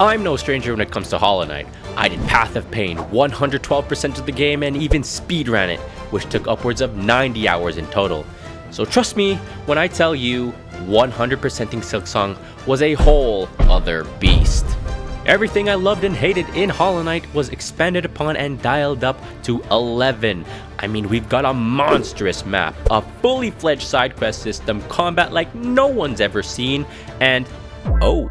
I'm no stranger when it comes to Hollow Knight. I did Path of Pain 112% of the game and even speedran it, which took upwards of 90 hours in total. So trust me when I tell you 100%ing Silksong was a whole other beast. Everything I loved and hated in Hollow Knight was expanded upon and dialed up to 11. I mean, we've got a monstrous map, a fully fledged side quest system, combat like no one's ever seen, and oh,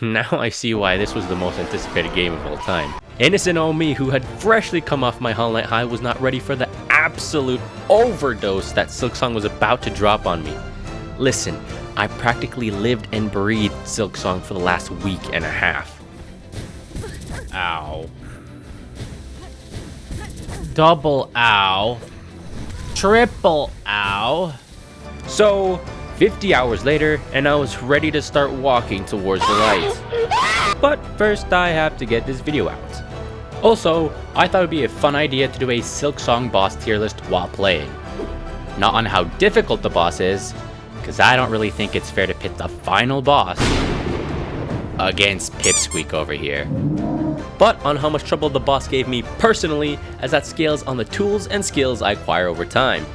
now I see why this was the most anticipated game of all time. Innocent old me, who had freshly come off my Hollow Knight high, was not ready for the absolute overdose that Silksong was about to drop on me. Listen, I practically lived and breathed Silksong for the last week and a half. Ow. Double ow. Triple ow. So, 50 hours later, and I was ready to start walking towards the light. But first I have to get this video out. Also, I thought it would be a fun idea to do a Silksong boss tier list while playing. Not on how difficult the boss is, because I don't really think it's fair to pit the final boss against Pipsqueak over here, but on how much trouble the boss gave me personally, as that scales on the tools and skills I acquire over time.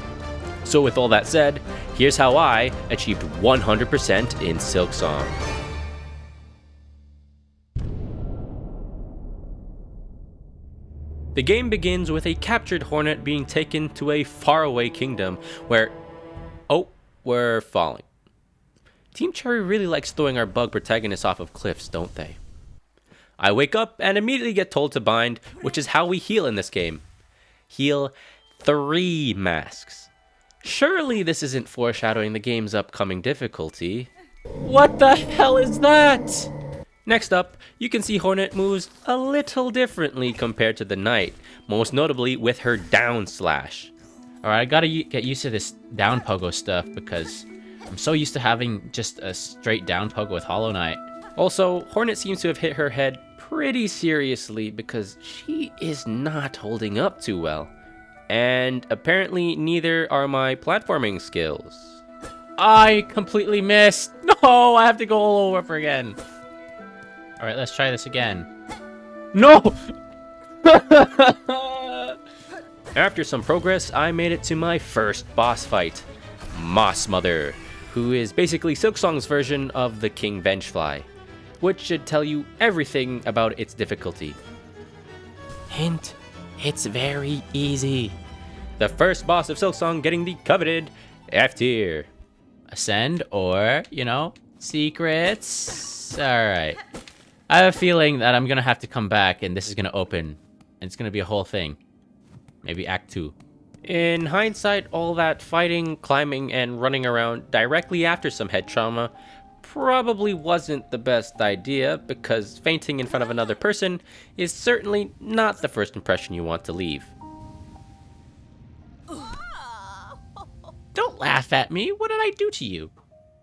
So with all that said, here's how I achieved 100% in Silksong. The game begins with a captured Hornet being taken to a faraway kingdom where... oh, we're falling. Team Cherry really likes throwing our bug protagonists off of cliffs, don't they? I wake up and immediately get told to bind, which is how we heal in this game. Heal 3 masks. Surely this isn't foreshadowing the game's upcoming difficulty. What the hell is that? Next up, you can see Hornet moves a little differently compared to the Knight, most notably with her down slash. Alright, I gotta get used to this down pogo stuff because I'm so used to having just a straight down pogo with Hollow Knight. Also, Hornet seems to have hit her head pretty seriously because she is not holding up too well. And apparently neither are my platforming skills. I completely missed. No, I have to go all over again. Alright, let's try this again. No! After some progress, I made it to my first boss fight, Moss Mother, who is basically Silksong's version of the King Vengefly, which should tell you everything about its difficulty. Hint, it's very easy. The first boss of Silksong getting the coveted F tier. Ascend or, secrets. Alright. I have a feeling that I'm gonna have to come back and this is gonna open, and it's gonna be a whole thing. Maybe Act 2. In hindsight, all that fighting, climbing, and running around directly after some head trauma probably wasn't the best idea, because fainting in front of another person is certainly not the first impression you want to leave. Don't laugh at me, what did I do to you?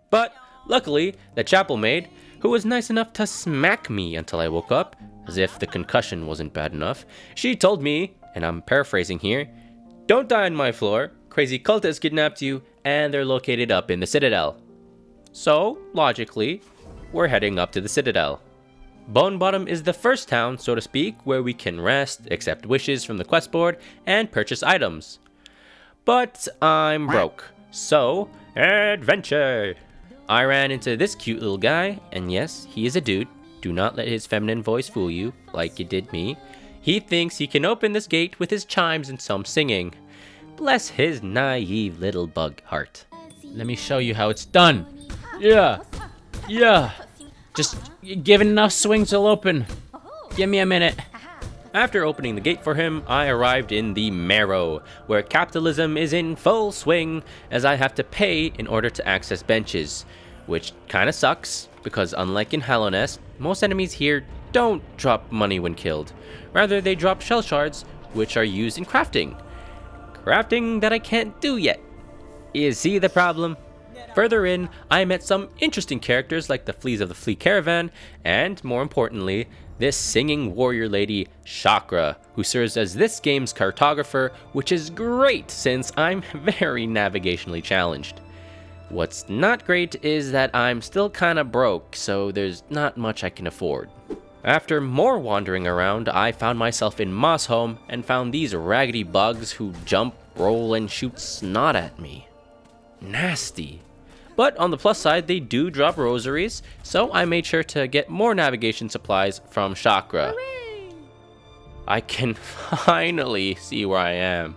But luckily, the chapel maid, who was nice enough to smack me until I woke up, as if the concussion wasn't bad enough, she told me, and I'm paraphrasing here, "Don't die on my floor, crazy cultists kidnapped you, and they're located up in the Citadel." So, logically, we're heading up to the Citadel. Bone Bottom is the first town, so to speak, where we can rest, accept wishes from the quest board, and purchase items. But I'm broke, so adventure! I ran into this cute little guy, and yes, he is a dude. Do not let his feminine voice fool you, like it did me. He thinks he can open this gate with his chimes and some singing. Bless his naive little bug heart. Let me show you how it's done. Yeah. Just give it enough swings, it'll open. Give me a minute. After opening the gate for him, I arrived in the Marrow, where capitalism is in full swing, as I have to pay in order to access benches. Which kinda sucks, because unlike in Hallownest, most enemies here don't drop money when killed. Rather, they drop shell shards, which are used in crafting. Crafting that I can't do yet. You see the problem? Further in, I met some interesting characters like the Fleas of the Flea Caravan, and more importantly, this singing warrior lady, Chakra, who serves as this game's cartographer, which is great since I'm very navigationally challenged. What's not great is that I'm still kinda broke, so there's not much I can afford. After more wandering around, I found myself in Moss Home and found these raggedy bugs who jump, roll, and shoot snot at me. Nasty. But on the plus side, they do drop rosaries, so I made sure to get more navigation supplies from Chakra. Hooray! I can finally see where I am.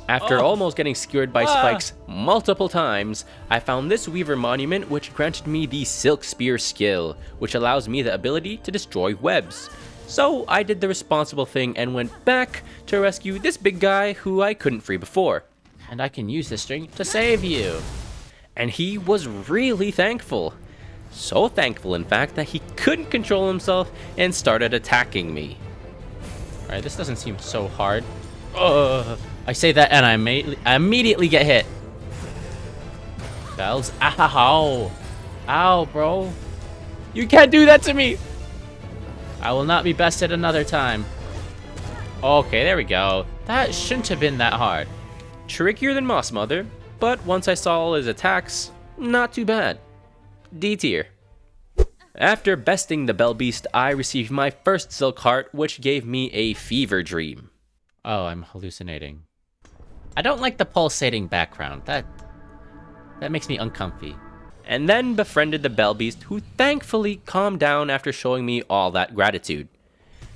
After almost getting skewered by spikes multiple times, I found this Weaver monument which granted me the Silk Spear skill, which allows me the ability to destroy webs. So I did the responsible thing and went back to rescue this big guy who I couldn't free before. And I can use this string to save you. And he was really thankful. So thankful, in fact, that he couldn't control himself and started attacking me. Alright, this doesn't seem so hard. I say that and I immediately get hit. Bells. Ow. Ow, bro. You can't do that to me. I will not be bested another time. Okay, there we go. That shouldn't have been that hard. Trickier than Moss Mother, but once I saw all his attacks, not too bad. D tier. After besting the Bell Beast, I received my first Silk Heart, which gave me a fever dream. Oh, I'm hallucinating. I don't like the pulsating background. That makes me uncomfy. And then befriended the Bell Beast, who thankfully calmed down after showing me all that gratitude.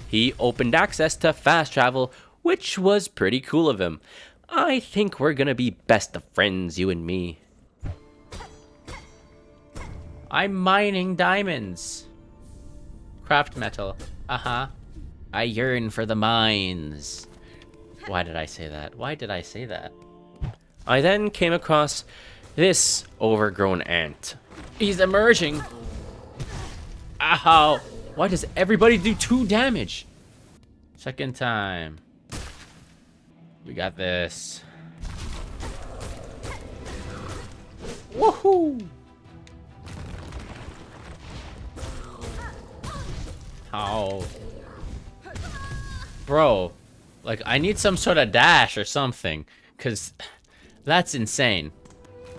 He opened access to fast travel, which was pretty cool of him. I think we're gonna be best of friends, you and me. I'm mining diamonds. Craft metal. I yearn for the mines. Why did I say that? Why did I say that? I then came across this overgrown ant. He's emerging. Ow. Why does everybody do 2 damage? Second time. We got this. Woohoo! Ow. Bro, like, I need some sort of dash or something, because that's insane.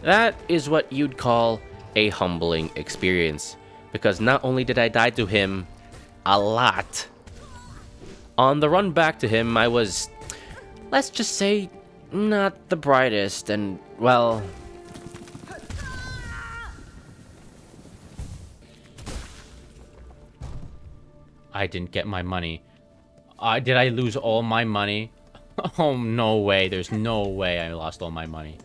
That is what you'd call a humbling experience, because not only did I die to him a lot, on the run back to him, I was, let's just say, not the brightest, and, well... I didn't get my money. Did I lose all my money? Oh, no way. There's no way I lost all my money.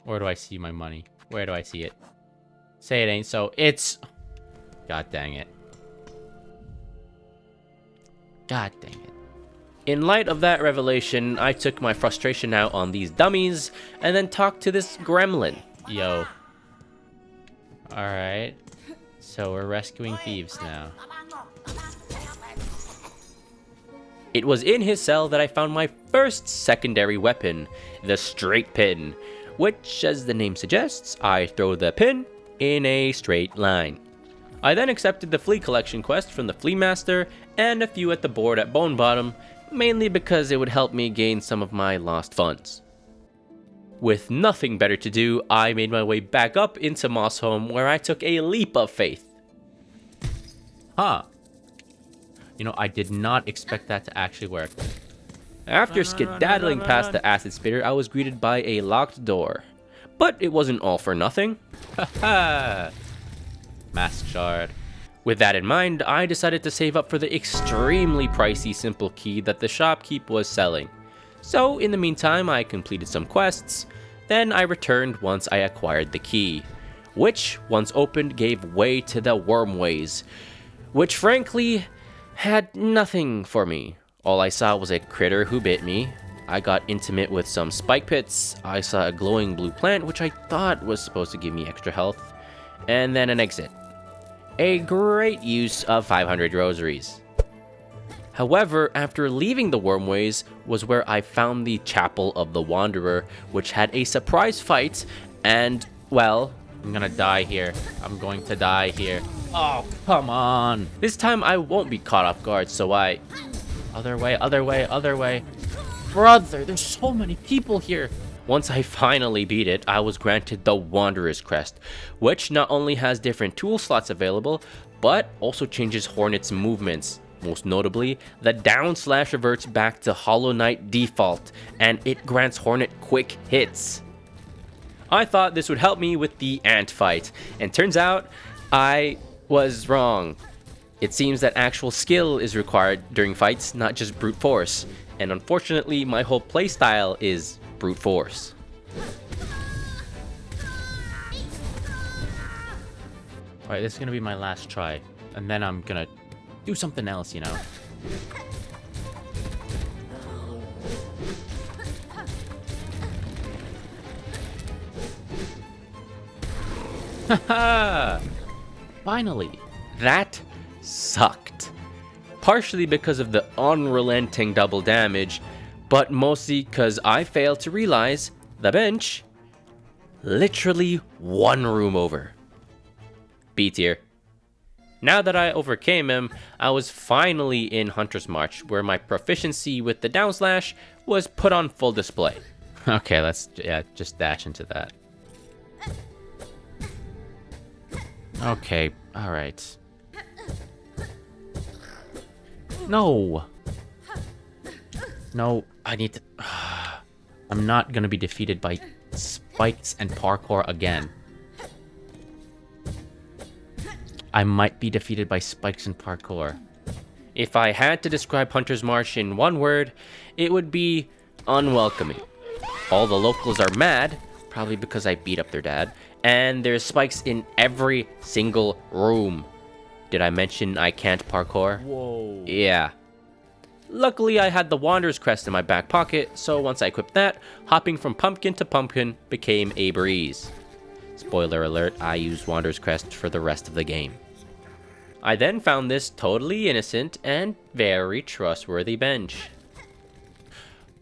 Where do I see my money? Where do I see it? Say it ain't so. It's... God dang it. God dang it. In light of that revelation, I took my frustration out on these dummies and then talked to this gremlin. Yo. Alright. So we're rescuing thieves now. It was in his cell that I found my first secondary weapon, the straight pin, which, as the name suggests, I throw the pin in a straight line. I then accepted the flea collection quest from the Flea Master and a few at the board at Bone Bottom, mainly because it would help me gain some of my lost funds. With nothing better to do, I made my way back up into Moss Home, where I took a leap of faith. Huh. You know, I did not expect that to actually work. After skedaddling past the acid spitter, I was greeted by a locked door. But it wasn't all for nothing. Haha. Mask shard. With that in mind, I decided to save up for the extremely pricey simple key that the shopkeep was selling. So, in the meantime, I completed some quests. Then I returned once I acquired the key, which, once opened, gave way to the wormways, which frankly had nothing for me. All I saw was a critter who bit me. I got intimate with some spike pits. I saw a glowing blue plant, which I thought was supposed to give me extra health, and then an exit. A great use of 500 rosaries. However, after leaving the wormways was where I found the Chapel of the Wanderer, which had a surprise fight, and, well, I'm gonna die here. I'm going to die here. Oh, come on. This time I won't be caught off guard, so I... Other way, other way, other way. Brother, there's so many people here. Once I finally beat it, I was granted the Wanderer's Crest, which not only has different tool slots available, but also changes Hornet's movements. Most notably, the down slash reverts back to Hollow Knight default, and it grants Hornet quick hits. I thought this would help me with the ant fight, and turns out I was wrong. It seems that actual skill is required during fights, not just brute force, and unfortunately my whole playstyle is brute force. Alright, this is gonna be my last try, and then I'm gonna do something else, you know. Haha! Finally! That sucked. Partially because of the unrelenting double damage, but mostly because I failed to realize the bench literally one room over. B tier. Now that I overcame him, I was finally in Hunter's March, where my proficiency with the down slash was put on full display. Okay, let's just dash into that. Okay, alright. No! No, I need to... I'm not gonna be defeated by spikes and parkour again. I might be defeated by spikes and parkour. If I had to describe Hunter's March in one word, it would be unwelcoming. All the locals are mad, probably because I beat up their dad, and there's spikes in every single room. Did I mention I can't parkour? Whoa. Yeah. Luckily, I had the Wanderer's Crest in my back pocket, so once I equipped that, hopping from pumpkin to pumpkin became a breeze. Spoiler alert, I used Wanderer's Crest for the rest of the game. I then found this totally innocent and very trustworthy bench.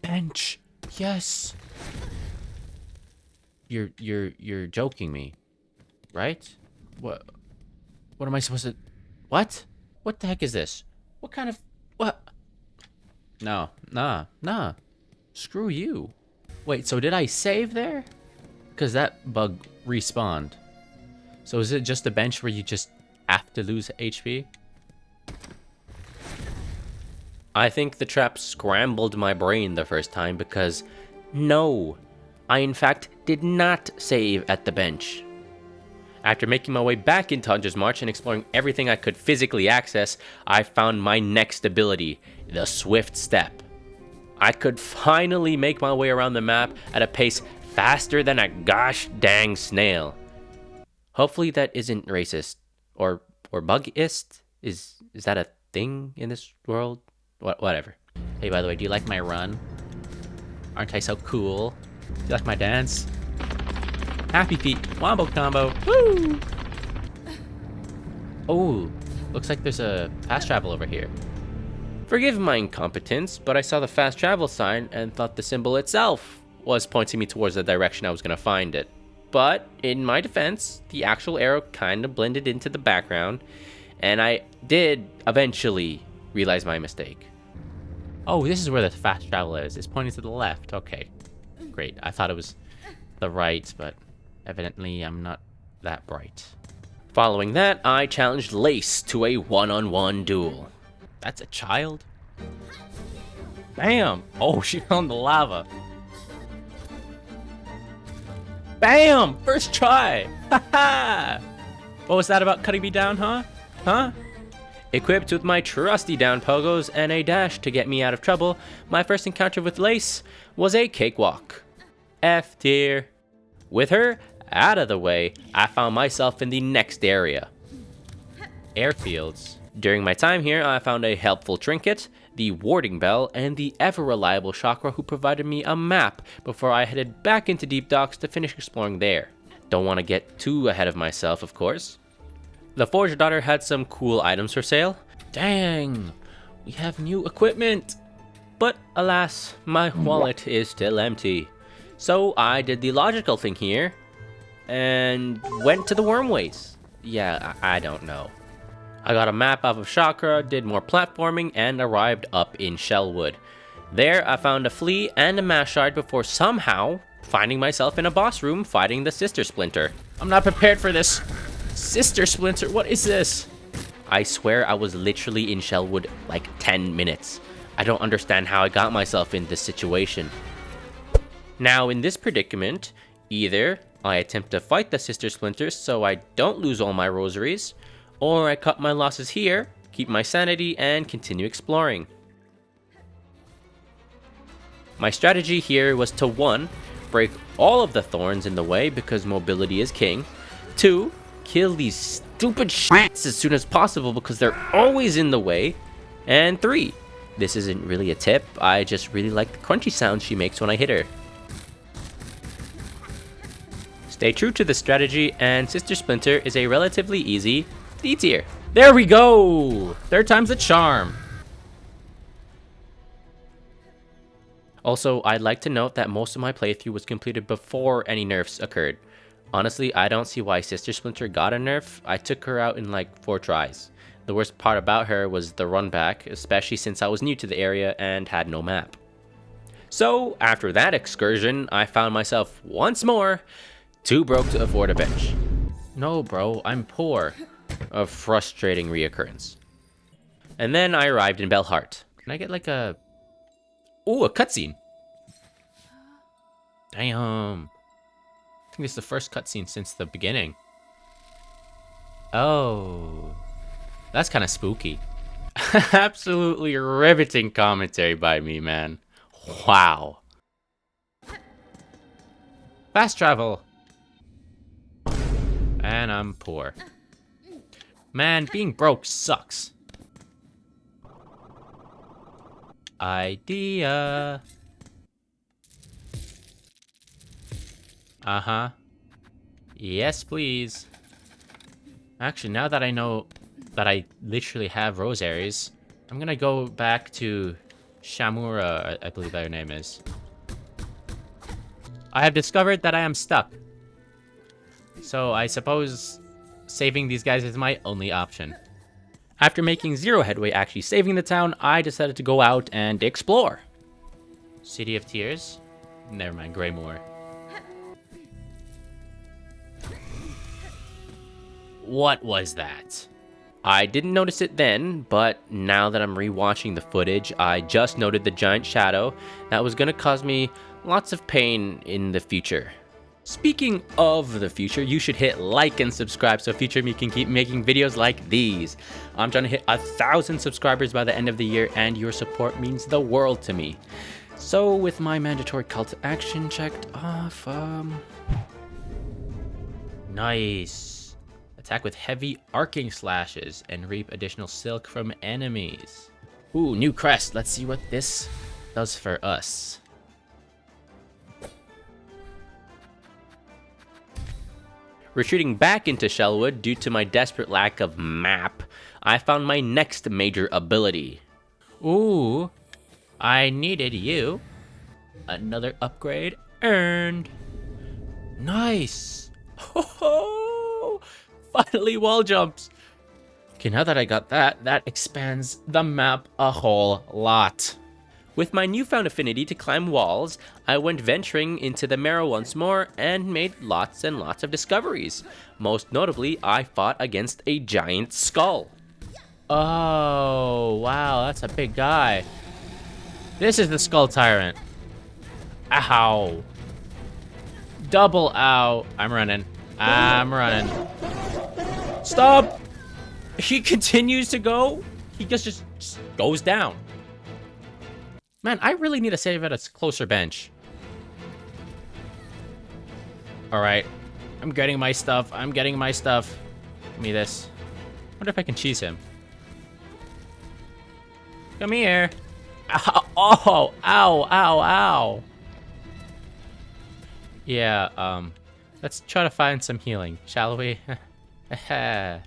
Bench! Yes! You're joking me, right? What am I supposed to... What? What the heck is this? What kind of... What? No, nah. Screw you. Wait, so did I save there? Because that bug respawned. So is it just a bench where you just have to lose HP? I think the trap scrambled my brain the first time because no, I in fact did not save at the bench. After making my way back into Hunter's March and exploring everything I could physically access, I found my next ability, the Swift Step. I could finally make my way around the map at a pace faster than a gosh dang snail. Hopefully that isn't racist. Or bugist? Is that a thing in this world? Whatever. Hey, by the way, do you like my run? Aren't I so cool? Do you like my dance? Happy feet, wombo combo. Woo! Oh, looks like there's a fast travel over here. Forgive my incompetence, but I saw the fast travel sign and thought the symbol itself was pointing me towards the direction I was going to find it. But in my defense, the actual arrow kind of blended into the background, and I did eventually realize my mistake. Oh, this is where the fast travel is. It's pointing to the left. Okay, great. I thought it was the right, but evidently I'm not that bright. Following that, I challenged Lace to a one-on-one duel. That's a child? Bam! Oh, she fell in the lava. Bam! First try! Haha! What was that about cutting me down, huh? Huh? Equipped with my trusty down pogos and a dash to get me out of trouble, my first encounter with Lace was a cakewalk. F tier. With her out of the way, I found myself in the next area. Airfields. During my time here, I found a helpful trinket, the warding bell, and the ever-reliable Chakra who provided me a map before I headed back into Deep Docks to finish exploring there. Don't want to get too ahead of myself, of course. The Forge Daughter had some cool items for sale. Dang, we have new equipment! But alas, my wallet is still empty. So I did the logical thing here, and went to the Wormways. Yeah, I don't know. I got a map off of Chakra, did more platforming, and arrived up in Shellwood. There, I found a flea and a mash shard before somehow finding myself in a boss room fighting the Sister Splinter. I'm not prepared for this. Sister Splinter, what is this? I swear I was literally in Shellwood like 10 minutes. I don't understand how I got myself in this situation. Now in this predicament, either I attempt to fight the Sister Splinter so I don't lose all my rosaries, or I cut my losses here, keep my sanity, and continue exploring. My strategy here was to 1. Break all of the thorns in the way because mobility is king. 2. Kill these stupid shits as soon as possible because they're always in the way. And 3. This isn't really a tip, I just really like the crunchy sounds she makes when I hit her. Stay true to the strategy, and Sister Splinter is a relatively easy D tier. There we go! 3rd time's a charm. Also, I'd like to note that most of my playthrough was completed before any nerfs occurred. Honestly, I don't see why Sister Splinter got a nerf. I took her out in like 4 tries. The worst part about her was the run back, especially since I was new to the area and had no map. So, after that excursion, I found myself once more too broke to afford a bench. No bro, I'm poor. A frustrating reoccurrence. And then I arrived in Belhart. Can I get like a... Ooh, a cutscene. Damn. I think this is the first cutscene since the beginning. Oh. That's kind of spooky. Absolutely riveting commentary by me, man. Wow. Fast travel. And I'm poor. Man, being broke sucks. Idea. Uh-huh. Yes, please. Actually, now that I know that I literally have rosaries, I'm gonna go back to Shamura, I believe that her name is. I have discovered that I am stuck. So I suppose saving these guys is my only option. After making 0 headway actually saving the town, I decided to go out and explore. City of Tears? Never mind, Greymoor. What was that? I didn't notice it then, but now that I'm rewatching the footage, I just noted the giant shadow that was gonna cause me lots of pain in the future. Speaking of the future, you should hit like and subscribe so future me can keep making videos like these. I'm trying to hit 1,000 subscribers by the end of the year, and your support means the world to me. So with my mandatory call to action checked off, nice. Attack with heavy arcing slashes and reap additional silk from enemies. Ooh, new crest. Let's see what this does for us. Retreating back into Shellwood due to my desperate lack of map, I found my next major ability. Ooh, I needed you. Another upgrade earned. Nice. Ho-ho! Finally wall jumps. Okay, now that I got that, that expands the map a whole lot. With my newfound affinity to climb walls, I went venturing into the Marrow once more and made lots and lots of discoveries. Most notably, I fought against a giant skull. Oh, wow, that's a big guy. This is the Skull Tyrant. Ow. Double ow. I'm running. I'm running. Stop! He continues to go. He just goes down. Man, I really need to save at a closer bench. Alright. I'm getting my stuff. I'm getting my stuff. Give me this. Wonder if I can cheese him. Come here. Ow, oh, ow, ow, ow. Yeah, let's try to find some healing, shall we? The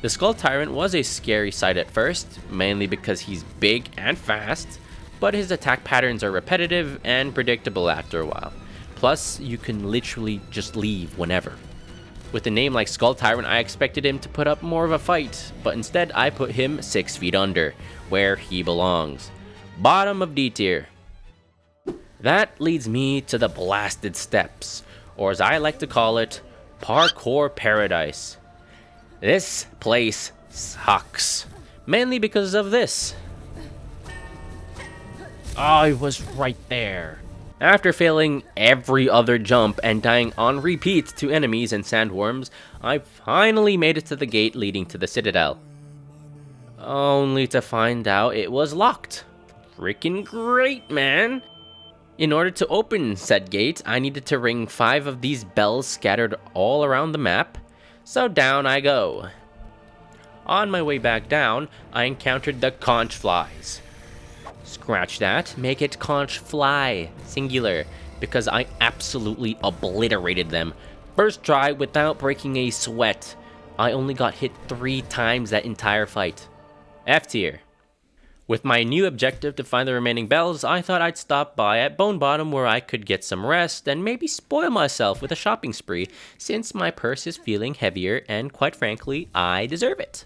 Skull Tyrant was a scary sight at first, mainly because he's big and fast, but his attack patterns are repetitive and predictable after a while. Plus, you can literally just leave whenever. With a name like Skull Tyrant, I expected him to put up more of a fight, but instead I put him 6 feet under, where he belongs. Bottom of D tier. That leads me to the blasted steps, or as I like to call it, parkour paradise. This place sucks, mainly because of this. I was right there. After failing every other jump and dying on repeat to enemies and sandworms, I finally made it to the gate leading to the Citadel. Only to find out it was locked. Freaking great, man! In order to open said gate, I needed to ring 5 of these bells scattered all around the map, so down I go. On my way back down, I encountered the conch flies. Scratch that, make it conch fly, singular, because I absolutely obliterated them. First try without breaking a sweat. I only got hit 3 times that entire fight. F tier. With my new objective to find the remaining bells, I thought I'd stop by at Bone Bottom where I could get some rest and maybe spoil myself with a shopping spree, since my purse is feeling heavier and quite frankly, I deserve it.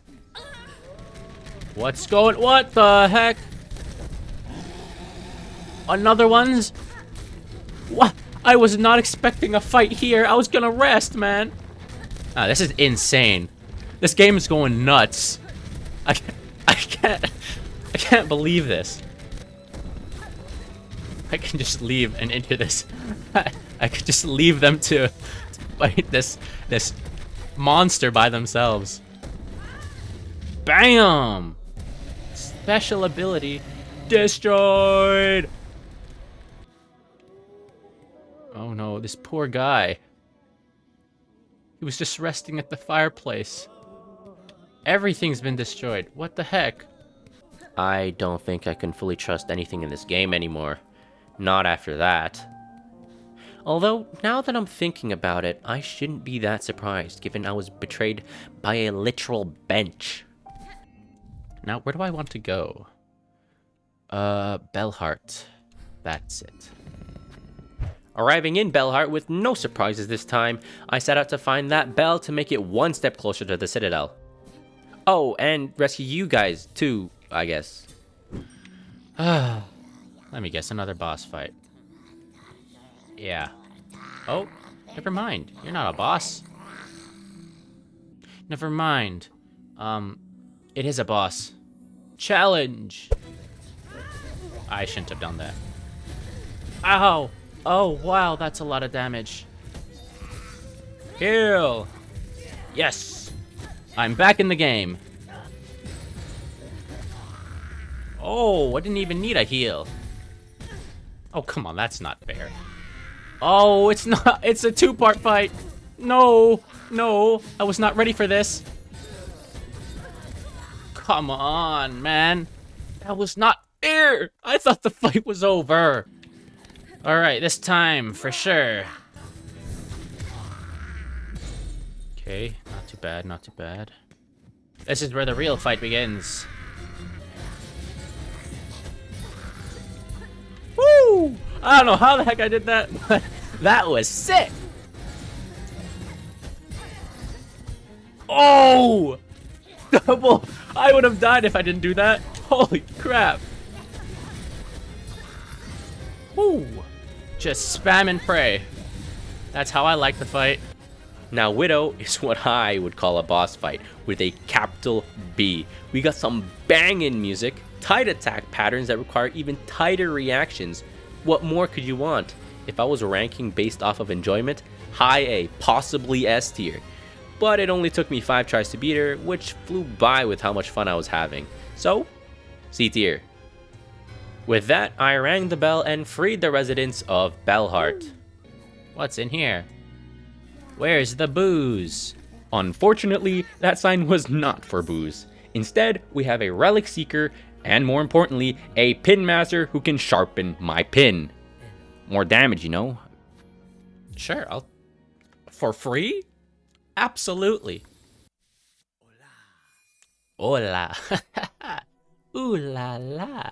What the heck? Another one's? What? I was not expecting a fight here. I was gonna rest, man. Ah, this is insane. This game is going nuts. I can't believe this. I can just leave and enter this. I could just leave them to fight this monster by themselves. Bam! Special ability destroyed. Oh no, this poor guy. He was just resting at the fireplace. Everything's been destroyed. What the heck? I don't think I can fully trust anything in this game anymore. Not after that. Although, now that I'm thinking about it, I shouldn't be that surprised, given I was betrayed by a literal bench. Now, where do I want to go? Bellheart. That's it. Arriving in Bellheart with no surprises this time, I set out to find that bell to make it one step closer to the Citadel. Oh, and rescue you guys, too, I guess. Let me guess, another boss fight. Yeah. Oh, never mind. You're not a boss. Never mind. It is a boss. Challenge! I shouldn't have done that. Ow! Oh, wow, that's a lot of damage. Heal! Yes! I'm back in the game. Oh, I didn't even need a heal. Oh, come on, that's not fair. Oh, it's not. It's a 2-part fight. No, no, I was not ready for this. Come on, man. That was not fair. I thought the fight was over. All right, this time for sure. Okay, not too bad, not too bad. This is where the real fight begins. Woo! I don't know how the heck I did that, but that was sick. Oh! Double! I would have died if I didn't do that. Holy crap. Woo! Just spam and pray. That's how I like the fight. Now, Widow is what I would call a boss fight, with a capital B. We got some banging music, tight attack patterns that require even tighter reactions. What more could you want? If I was ranking based off of enjoyment, high A, possibly S tier. But it only took me 5 tries to beat her, which flew by with how much fun I was having. So, C tier. With that, I rang the bell and freed the residents of Bellheart. What's in here? Where's the booze? Unfortunately, that sign was not for booze. Instead, we have a relic seeker, and more importantly, a pin master who can sharpen my pin. More damage, you know? Sure, I'll... For free? Absolutely. Hola. Ooh la la.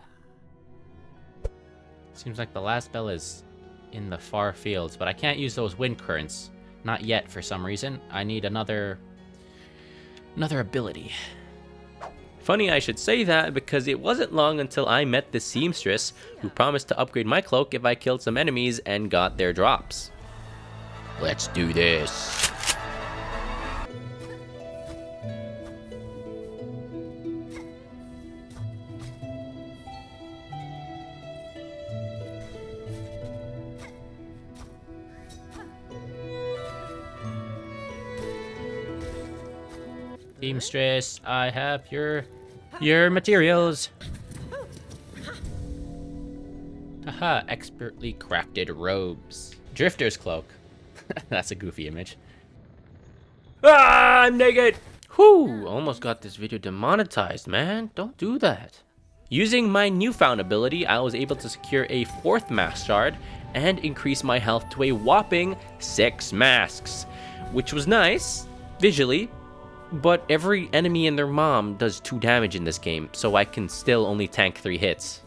Seems like the last bell is in the far fields, but I can't use those wind currents. Not yet, for some reason. I need another ability. Funny I should say that because it wasn't long until I met the seamstress who promised to upgrade my cloak if I killed some enemies and got their drops. Let's do this. Seamstress, I have your materials. Haha, expertly crafted robes. Drifter's cloak. That's a goofy image. Ah, I'm naked! Whew, almost got this video demonetized, man. Don't do that. Using my newfound ability, I was able to secure a 4th mask shard and increase my health to a whopping 6 masks, which was nice, visually, but every enemy and their mom does 2 damage in this game, so I can still only tank 3 hits.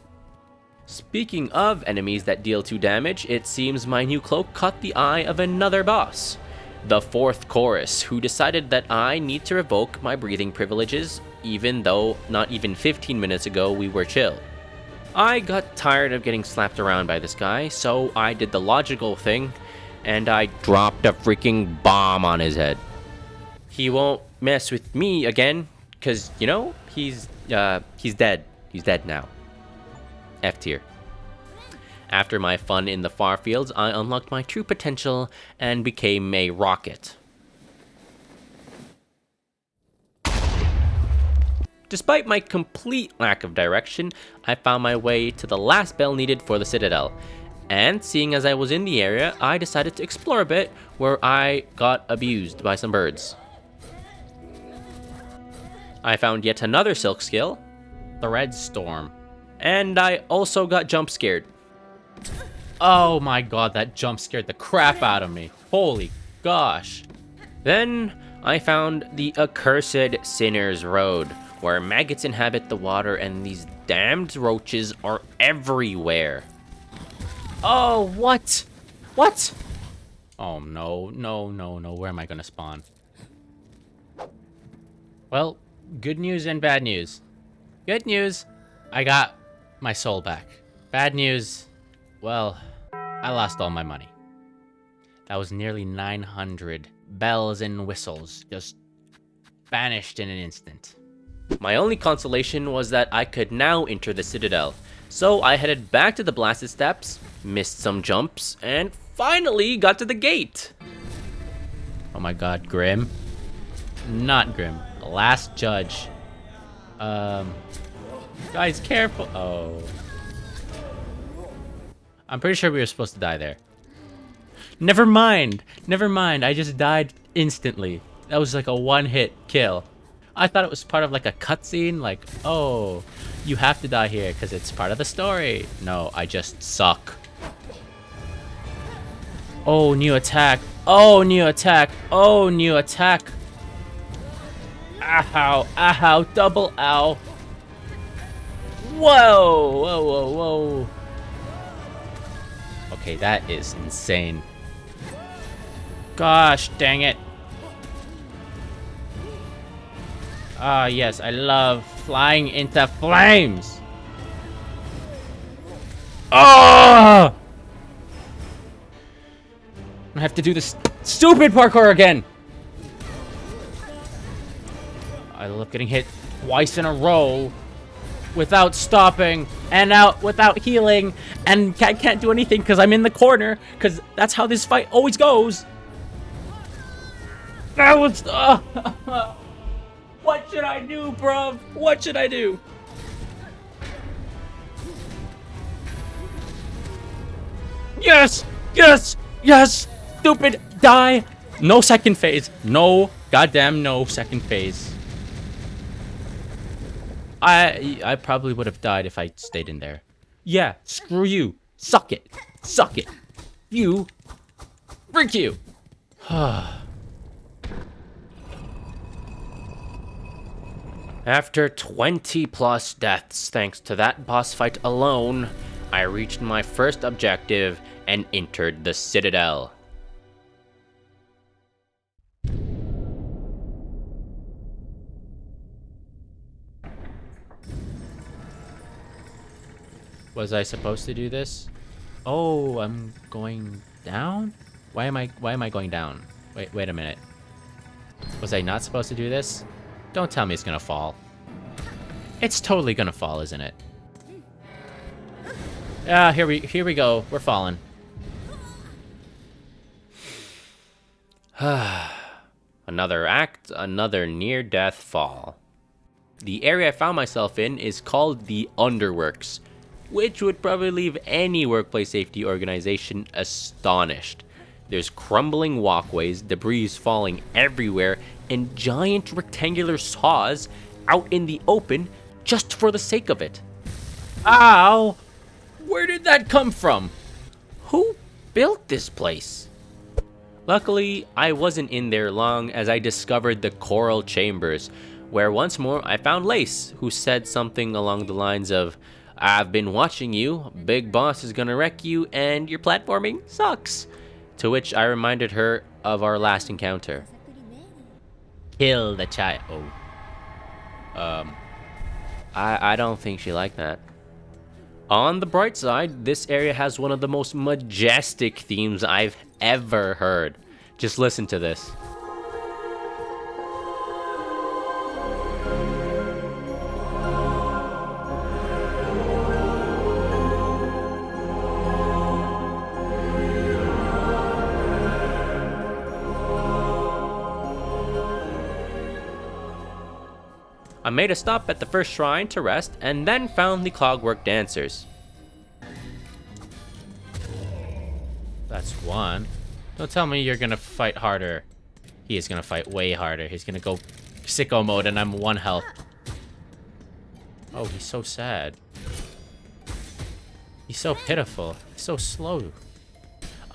Speaking of enemies that deal 2 damage, it seems my new cloak caught the eye of another boss, the 4th Chorus, who decided that I need to revoke my breathing privileges, even though not even 15 minutes ago we were chill. I got tired of getting slapped around by this guy, so I did the logical thing, and I dropped a freaking bomb on his head. He won't mess with me again, cause you know, he's dead. He's dead now. F tier. After my fun in the far fields, I unlocked my true potential and became a rocket. Despite my complete lack of direction, I found my way to the last bell needed for the Citadel. And seeing as I was in the area, I decided to explore a bit, where I got abused by some birds. I found yet another silk skill, The Red Storm. and I also got jump scared. Oh my god, that jump scared the crap out of me. Holy gosh. Then I found the accursed Sinner's Road, where maggots inhabit the water and these damned roaches are everywhere. Oh, what? What? Oh no, no, no, no. Where am I gonna spawn? Well, good news and bad news. Good news, I got my soul back. Bad news, well, I lost all my money. That was nearly 900 bells and whistles, just vanished in an instant. My only consolation was that I could now enter the Citadel, so I headed back to the blasted steps, missed some jumps, and finally got to the gate. Oh my god, Grim. Not Grim. Last Judge. Guys, careful. Oh. I'm pretty sure we were supposed to die there. Never mind. Never mind. I just died instantly. That was like a one-hit kill. I thought it was part of like a cutscene. Like, oh, you have to die here because it's part of the story. No, I just suck. Oh, new attack. Oh, new attack. Oh, new attack. Ow, ow, double ow. Whoa, whoa, whoa, whoa. Okay, that is insane. Gosh, dang it. Ah, yes, I love flying into flames. Oh! I have to do this stupid parkour again. I love getting hit twice in a row without stopping and out without healing, and I can't do anything because I'm in the corner, because that's how this fight always goes. That was what should I do, bruv? What should I do? Yes, yes, yes. Stupid, die. No second phase. No, goddamn no second phase. I probably would have died if I stayed in there. Yeah, screw you. Suck it. Suck it. You. Freak you. After 20 plus deaths thanks to that boss fight alone, I reached my first objective and entered the Citadel. Was I supposed to do this? Oh, I'm going down? Why am I going down? Wait a minute. Was I not supposed to do this? Don't tell me it's gonna fall. It's totally gonna fall, isn't it? Ah, here we go. We're falling. Another act, another near-death fall. The area I found myself in is called the Underworks, which would probably leave any workplace safety organization astonished. There's crumbling walkways, debris falling everywhere, and giant rectangular saws out in the open just for the sake of it. Ow! Where did that come from? Who built this place? Luckily, I wasn't in there long as I discovered the coral chambers, where once more I found Lace, who said something along the lines of, "I've been watching you, Big Boss is gonna wreck you, and your platforming sucks." To which I reminded her of our last encounter. Kill the child. I don't think she liked that. On the bright side, this area has one of the most majestic themes I've ever heard. Just listen to this. I made a stop at the first shrine to rest, and then found the Clockwork Dancers. That's one. Don't tell me you're gonna fight harder. He is gonna fight way harder. He's gonna go sicko mode and I'm 1 health. Oh, he's so sad. He's so pitiful. He's so slow.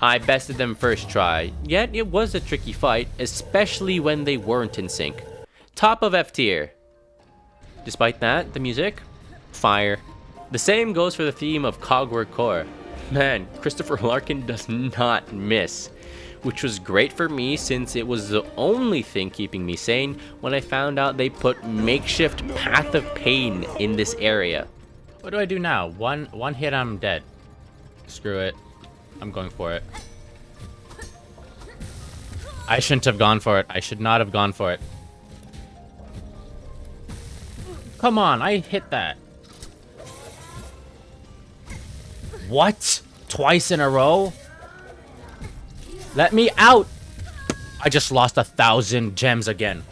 I bested them first try, yet it was a tricky fight, especially when they weren't in sync. Top of F tier. Despite that, the music? Fire. The same goes for the theme of Cogwork Core. Man, Christopher Larkin does not miss. Which was great for me since it was the only thing keeping me sane when I found out they put makeshift Path of Pain in this area. What do I do now? One hit, I'm dead. Screw it. I'm going for it. I shouldn't have gone for it. I should not have gone for it. Come on, I hit that. What? Twice in a row? Let me out! I just lost 1,000 gems again.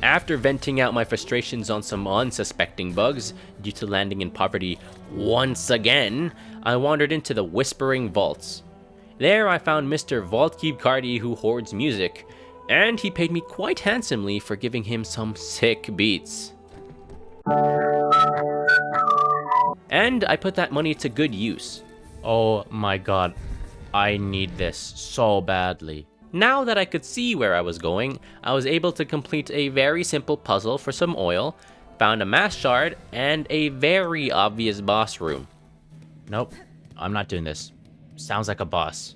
After venting out my frustrations on some unsuspecting bugs due to landing in poverty once again, I wandered into the Whispering Vaults. There I found Mr. Vaultkeep Cardi, who hoards music, and he paid me quite handsomely for giving him some sick beats. And I put that money to good use. Oh my god, I need this so badly. Now that I could see where I was going, I was able to complete a very simple puzzle for some oil, found a mass shard, and a very obvious boss room. Nope, I'm not doing this. Sounds like a boss.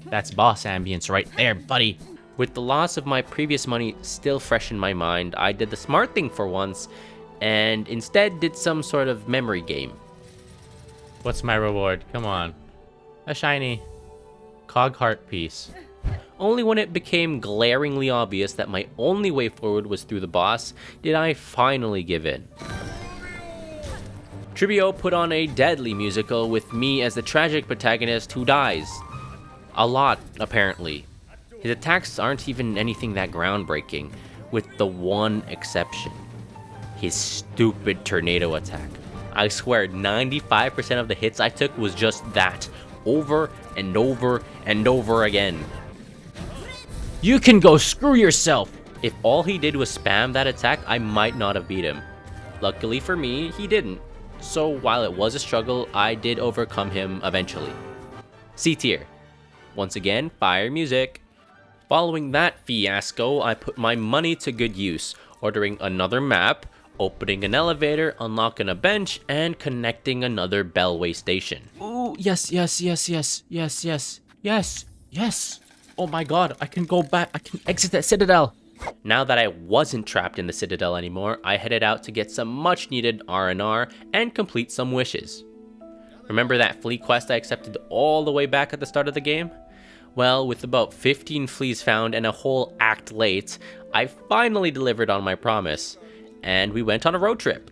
That's boss ambience right there, buddy. With the loss of my previous money still fresh in my mind, I did the smart thing for once, and instead did some sort of memory game. What's my reward? Come on. A shiny cog heart piece. Only when it became glaringly obvious that my only way forward was through the boss did I finally give in. Trivio put on a deadly musical with me as the tragic protagonist who dies. A lot, apparently. His attacks aren't even anything that groundbreaking, with the one exception. His stupid tornado attack. I swear 95% of the hits I took was just that, over and over and over again. You can go screw yourself! If all he did was spam that attack, I might not have beat him. Luckily for me, he didn't. So while it was a struggle, I did overcome him eventually. C tier. Once again, fire music. Following that fiasco, I put my money to good use, ordering another map, opening an elevator, unlocking a bench, and connecting another Bellway station. Ooh, yes. Oh my god, I can go back. I can exit that Citadel. Now that I wasn't trapped in the Citadel anymore, I headed out to get some much needed R&R and complete some wishes. Remember that flea quest I accepted all the way back at the start of the game? Well, with about 15 fleas found and a whole act late, I finally delivered on my promise, and we went on a road trip.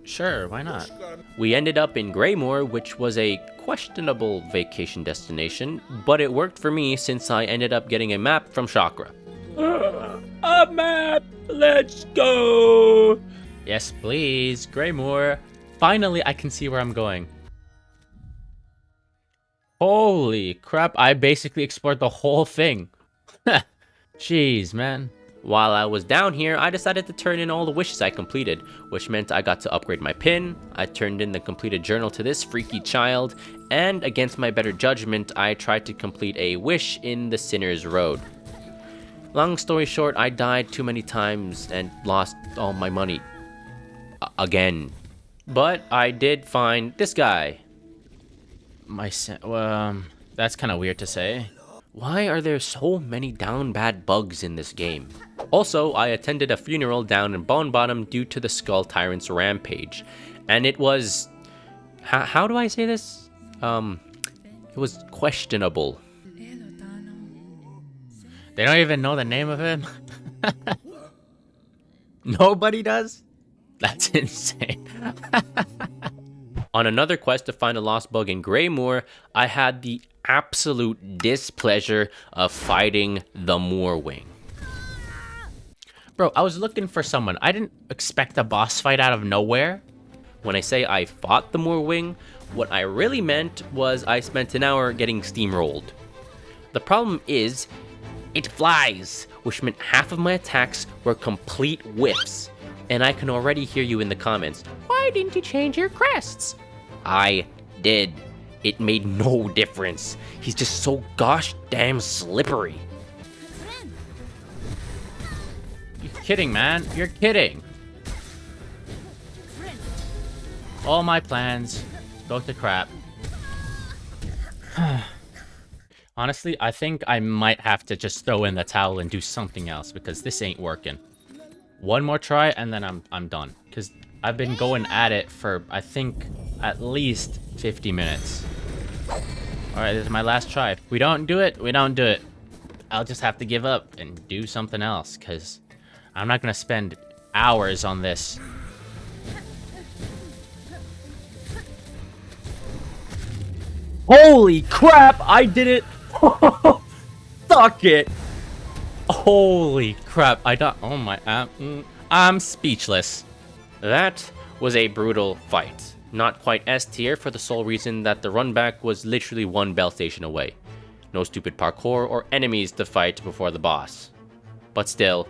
Sure, why not? We ended up in Greymoor, which was a questionable vacation destination, but it worked for me since I ended up getting a map from Chakra. A map! Let's go! Yes, please, Greymoor. Finally, I can see where I'm going. Holy crap, I basically explored the whole thing. Jeez, man. While I was down here, I decided to turn in all the wishes I completed, which meant I got to upgrade my pin, I turned in the completed journal to this freaky child, and against my better judgment, I tried to complete a wish in the Sinner's Road. Long story short, I died too many times and lost all my money. Again. But I did find this guy. That's kind of weird to say. Why are there so many down bad bugs in this game? Also, I attended a funeral down in Bone Bottom due to the Skull Tyrant's rampage. And it was... How do I say this? It was questionable. They don't even know the name of him? Nobody does? That's insane. On another quest to find a lost bug in Greymoor, I had the absolute displeasure of fighting the Moorwing. Bro, I was looking for someone. I didn't expect a boss fight out of nowhere. When I say I fought the Moorwing, what I really meant was I spent an hour getting steamrolled. The problem is, it flies, which meant half of my attacks were complete whiffs. And I can already hear you in the comments. Why didn't you change your crests? I did. It made no difference. He's just so gosh damn slippery. You're kidding, man. You're kidding. All my plans go to crap. Honestly, I think I might have to just throw in the towel and do something else because this ain't working. One more try and then I'm done. Because I've been going at it for, I think, at least 50 minutes. Alright, this is my last try. If we don't do it, we don't do it. I'll just have to give up and do something else. Because I'm not going to spend hours on this. Holy crap! I did it! Suck it! Holy crap! I don't. Oh my! I'm speechless. That was a brutal fight. Not quite S tier for the sole reason that the run back was literally one bell station away. No stupid parkour or enemies to fight before the boss. But still,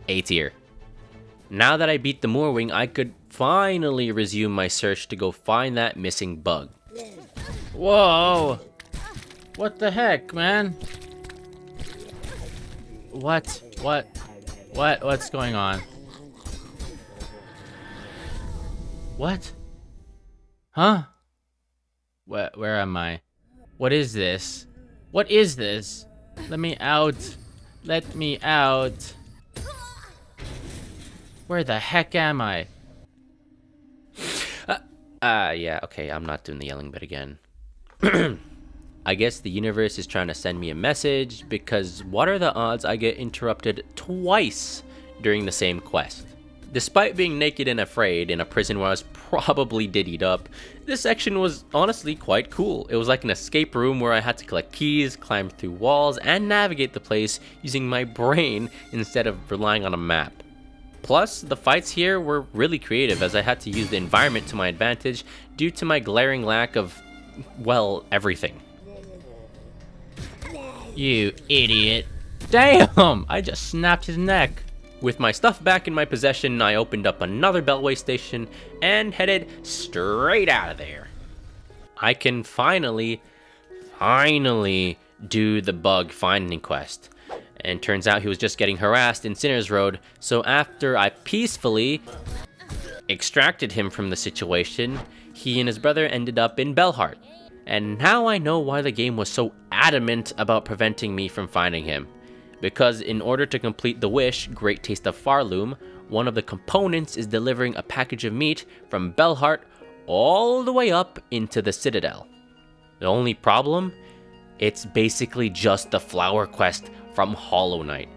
A tier. Now that I beat the Moorwing, I could finally resume my search to go find that missing bug. Whoa! What the heck, man? What's going on? What? Huh? Where am I? What is this? What is this? Let me out. Let me out. Where the heck am I? Yeah, okay, I'm not doing the yelling bit again. I guess the universe is trying to send me a message, because what are the odds I get interrupted twice during the same quest? Despite being naked and afraid in a prison where I was probably diddied up, this section was honestly quite cool. It was like an escape room where I had to collect keys, climb through walls, and navigate the place using my brain instead of relying on a map. Plus, the fights here were really creative as I had to use the environment to my advantage due to my glaring lack of, well, everything. You idiot. Damn! I just snapped his neck. With my stuff back in my possession, I opened up another Beltway station and headed straight out of there. I can finally do the bug finding quest. And turns out he was just getting harassed in Sinner's Road, so after I peacefully extracted him from the situation, he and his brother ended up in Belhart. And now I know why the game was so adamant about preventing me from finding him. because in order to complete the wish, Great Taste of PHARLOOM, one of the components is delivering a package of meat from Belheart all the way up into the Citadel. The only problem? It's basically just the flower quest from Hollow Knight.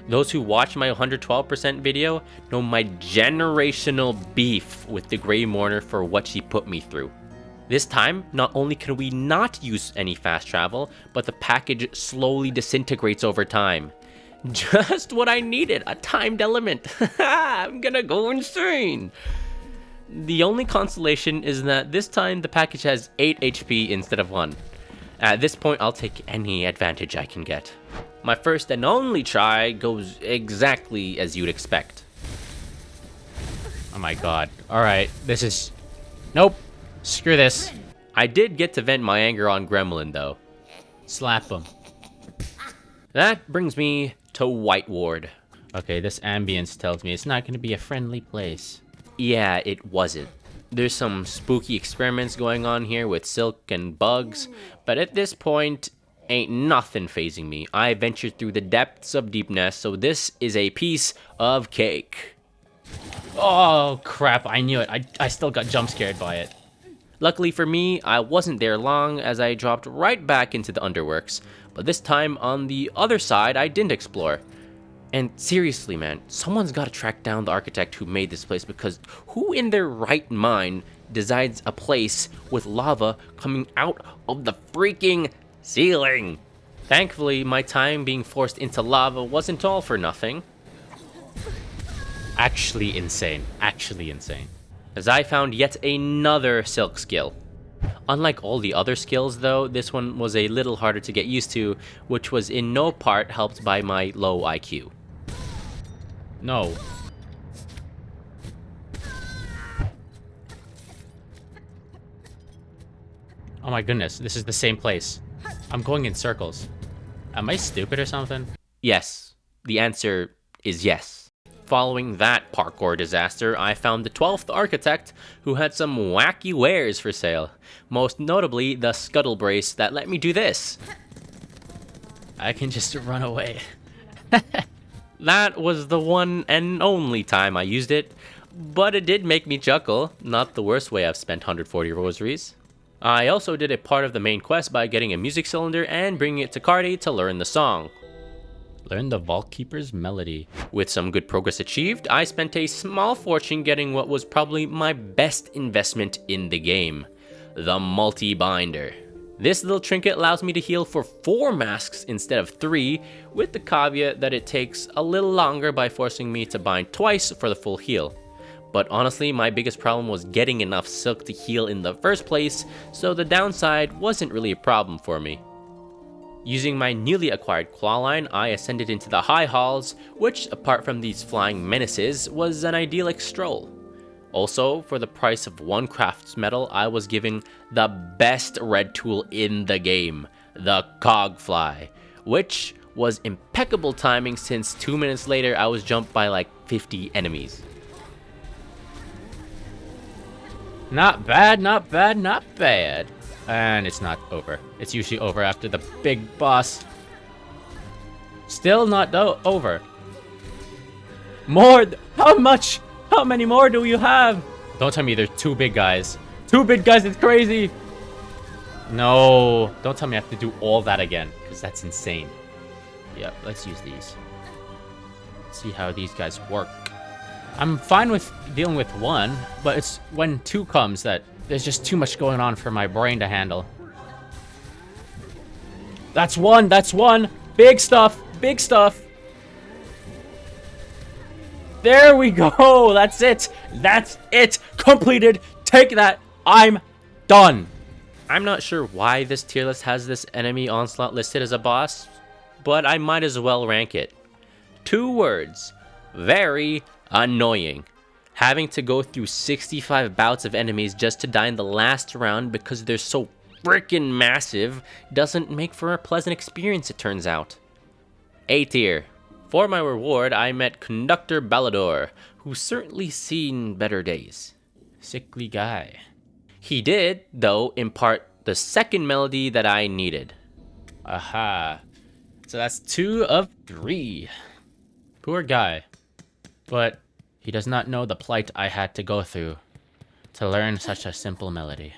Those who watch my 112% video know my generational beef with the Grey Mourner for what she put me through. This time, not only can we not use any fast travel, but the package slowly disintegrates over time. Just what I needed, a timed element. I'm gonna go insane. The only consolation is that this time the package has 8 HP instead of 1. At this point, I'll take any advantage I can get. My first and only try goes exactly as you'd expect. Oh my god. Alright, this is... Nope. Screw this. I did get to vent my anger on Gremlin, though. Slap him. That brings me to White Ward. Okay, this ambience tells me it's not going to be a friendly place. Yeah, it wasn't. There's some spooky experiments going on here with silk and bugs, but at this point, ain't nothing phasing me. I ventured through the depths of deepness, so this is a piece of cake. Oh, crap, I knew it. I still got jump scared by it. Luckily for me, I wasn't there long as I dropped right back into the underworks, but this time on the other side I didn't explore. And seriously, man, someone's got to track down the architect who made this place, because who in their right mind designs a place with lava coming out of the freaking ceiling? Thankfully, my time being forced into lava wasn't all for nothing. Actually insane. Actually insane. As I found yet another silk skill. Unlike all the other skills though, this one was a little harder to get used to, which was in no part helped by my low IQ. No. Oh my goodness, this is the same place. I'm going in circles. Am I stupid or something? Yes, the answer is yes. Following that parkour disaster, I found the 12th architect, who had some wacky wares for sale. Most notably, the scuttle brace that let me do this. I can just run away. That was the one and only time I used it, but it did make me chuckle. Not the worst way I've spent 140 rosaries. I also did a part of the main quest by getting a music cylinder and bringing it to Cardi to learn the song. Learn the Vault Keeper's melody. With some good progress achieved, I spent a small fortune getting what was probably my best investment in the game, the multi-binder. This little trinket allows me to heal for 4 masks instead of 3, with the caveat that it takes a little longer by forcing me to bind twice for the full heal. But honestly, my biggest problem was getting enough silk to heal in the first place, so the downside wasn't really a problem for me. Using my newly acquired claw line, I ascended into the high halls, which, apart from these flying menaces, was an idyllic stroll. Also, for the price of 1 crafts medal, I was given the best red tool in the game, the Cogfly, which was impeccable timing since 2 minutes later I was jumped by like 50 enemies. Not bad, not bad, not bad. And it's not over. It's usually over after the big boss. Still not over. More? How much? How many more do you have? Don't tell me there's 2 big guys. 2 big guys, it's crazy. No. Don't tell me I have to do all that again, because that's insane. Yeah, let's use these. See how these guys work. I'm fine with dealing with 1, but it's when 2 comes that there's just too much going on for my brain to handle. That's 1, that's 1. Big stuff, big stuff. There we go, that's it. That's it, completed. Take that, I'm done. I'm not sure why this tier list has this enemy onslaught listed as a boss, but I might as well rank it. 2 words, very annoying. Having to go through 65 bouts of enemies just to die in the last round because they're so freaking massive doesn't make for a pleasant experience, it turns out. A tier. For my reward, I met Conductor Ballador, who's certainly seen better days. Sickly guy. He did, though, impart the second melody that I needed. Aha. So that's 2 of 3. Poor guy. But he does not know the plight I had to go through to learn such a simple melody.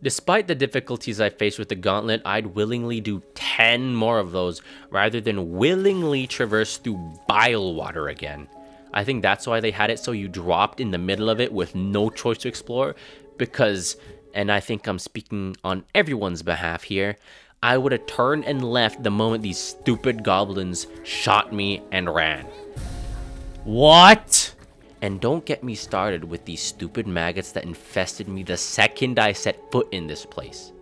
Despite the difficulties I faced with the gauntlet, I'd willingly do 10 more of those rather than willingly traverse through bile water again. I think that's why they had it so you dropped in the middle of it with no choice to explore, because, and I think I'm speaking on everyone's behalf here, I would have turned and left the moment these stupid goblins shot me and ran. What? And don't get me started with these stupid maggots that infested me the second I set foot in this place.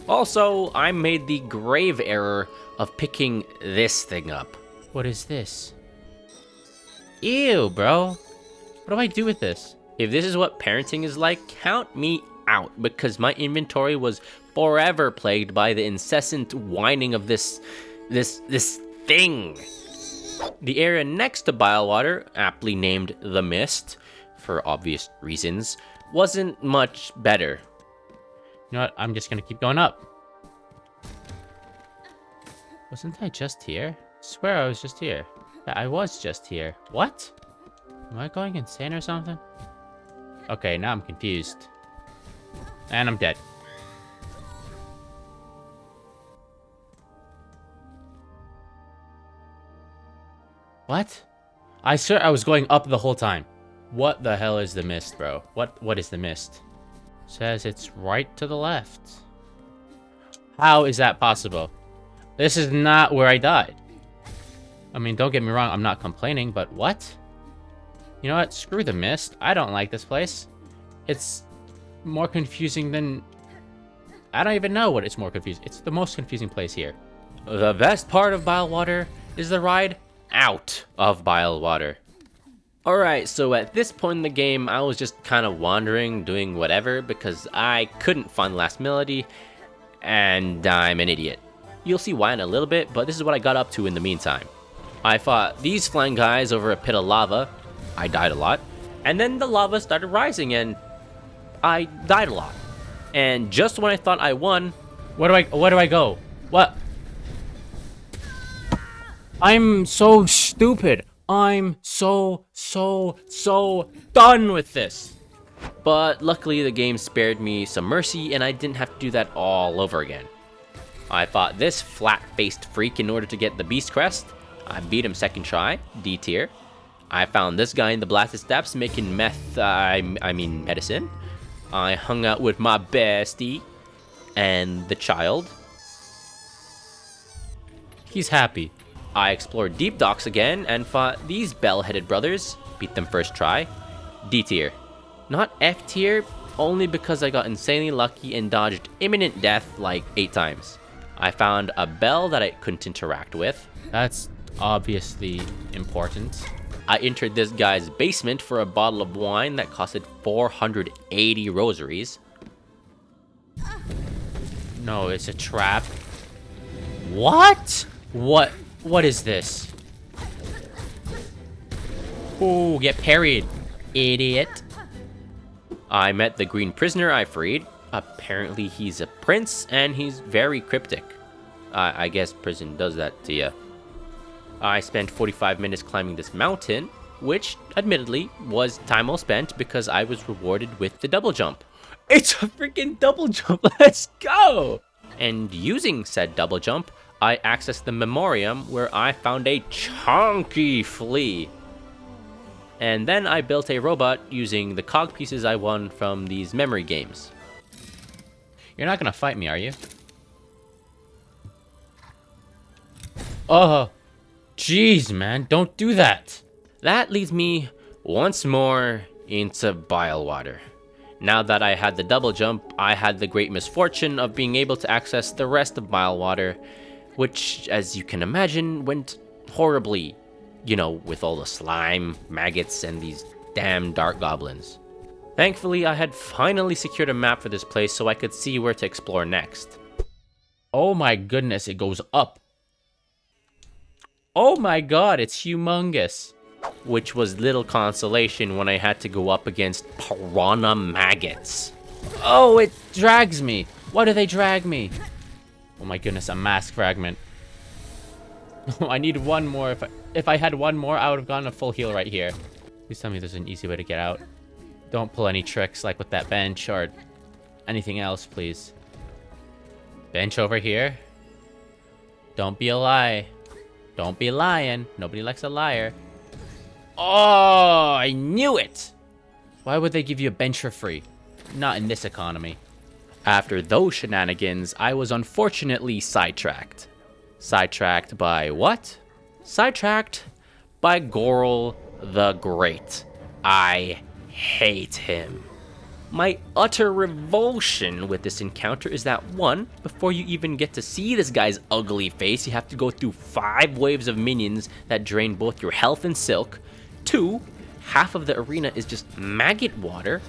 Also, I made the grave error of picking this thing up. What is this? Ew, bro. What do I do with this? If this is what parenting is like, count me out, because my inventory was forever plagued by the incessant whining of this thing. The area next to Bilewater, aptly named the Mist, for obvious reasons, wasn't much better. You know what? I'm just gonna keep going up. Wasn't I just here? I swear I was just here. Yeah, I was just here. What? Am I going insane or something? Okay, now I'm confused. And I'm dead. What? I swear I was going up the whole time. What the hell is the mist, bro? What is the mist? Says it's right to the left. How is that possible? This is not where I died. I mean, don't get me wrong, I'm not complaining, but what? You know what? Screw the mist. I don't like this place. It's more confusing than... I don't even know what it's more confusing. It's the most confusing place here. The best part of Bilewater is the ride out of Bilewater. Alright, so at this point in the game, I was just kind of wandering, doing whatever, because I couldn't find the last melody, and I'm an idiot. You'll see why in a little bit, but this is what I got up to in the meantime. I fought these flying guys over a pit of lava. I died a lot. And then the lava started rising, and I died a lot. And just when I thought I won... Where do I go? What? I'm so stupid. I'm so done with this. But luckily the game spared me some mercy and I didn't have to do that all over again. I fought this flat-faced freak in order to get the Beast Crest. I beat him second try, D tier. I found this guy in the Blasted Steppes making medicine. I hung out with my bestie and the child. He's happy. I explored Deep Docks again and fought these bell-headed brothers. Beat them first try. D tier. Not F tier, only because I got insanely lucky and dodged imminent death like 8 times. I found a bell that I couldn't interact with. That's obviously important. I entered this guy's basement for a bottle of wine that costed 480 rosaries. No, it's a trap. What? What is this? Ooh, get parried, idiot. I met the green prisoner I freed. Apparently he's a prince and he's very cryptic. I guess prison does that to you. I spent 45 minutes climbing this mountain, which admittedly was time well spent because I was rewarded with the double jump. It's a freaking double jump. Let's go. And using said double jump, I accessed the memoriam where I found a chunky flea. And then I built a robot using the cog pieces I won from these memory games. You're not gonna fight me, are you? Oh, jeez, man, don't do that. That leads me once more into Bilewater. Now that I had the double jump, I had the great misfortune of being able to access the rest of Bilewater, which, as you can imagine, went horribly. You know, with all the slime, maggots, and these damn dark goblins. Thankfully, I had finally secured a map for this place so I could see where to explore next. Oh my goodness, it goes up. Oh my god, it's humongous. Which was little consolation when I had to go up against piranha maggots. Oh, it drags me. Why do they drag me? Oh my goodness, a mask fragment. I need one more. If I had one more, I would have gotten a full heal right here. Please tell me there's an easy way to get out. Don't pull any tricks like with that bench or anything else, please. Bench over here. Don't be a lie. Don't be lying. Nobody likes a liar. Oh, I knew it! Why would they give you a bench for free? Not in this economy. After those shenanigans, I was unfortunately sidetracked. Sidetracked by what? Sidetracked by Goral the Great. I hate him. My utter revulsion with this encounter is that 1, before you even get to see this guy's ugly face, you have to go through 5 waves of minions that drain both your health and silk. 2, half of the arena is just maggot water.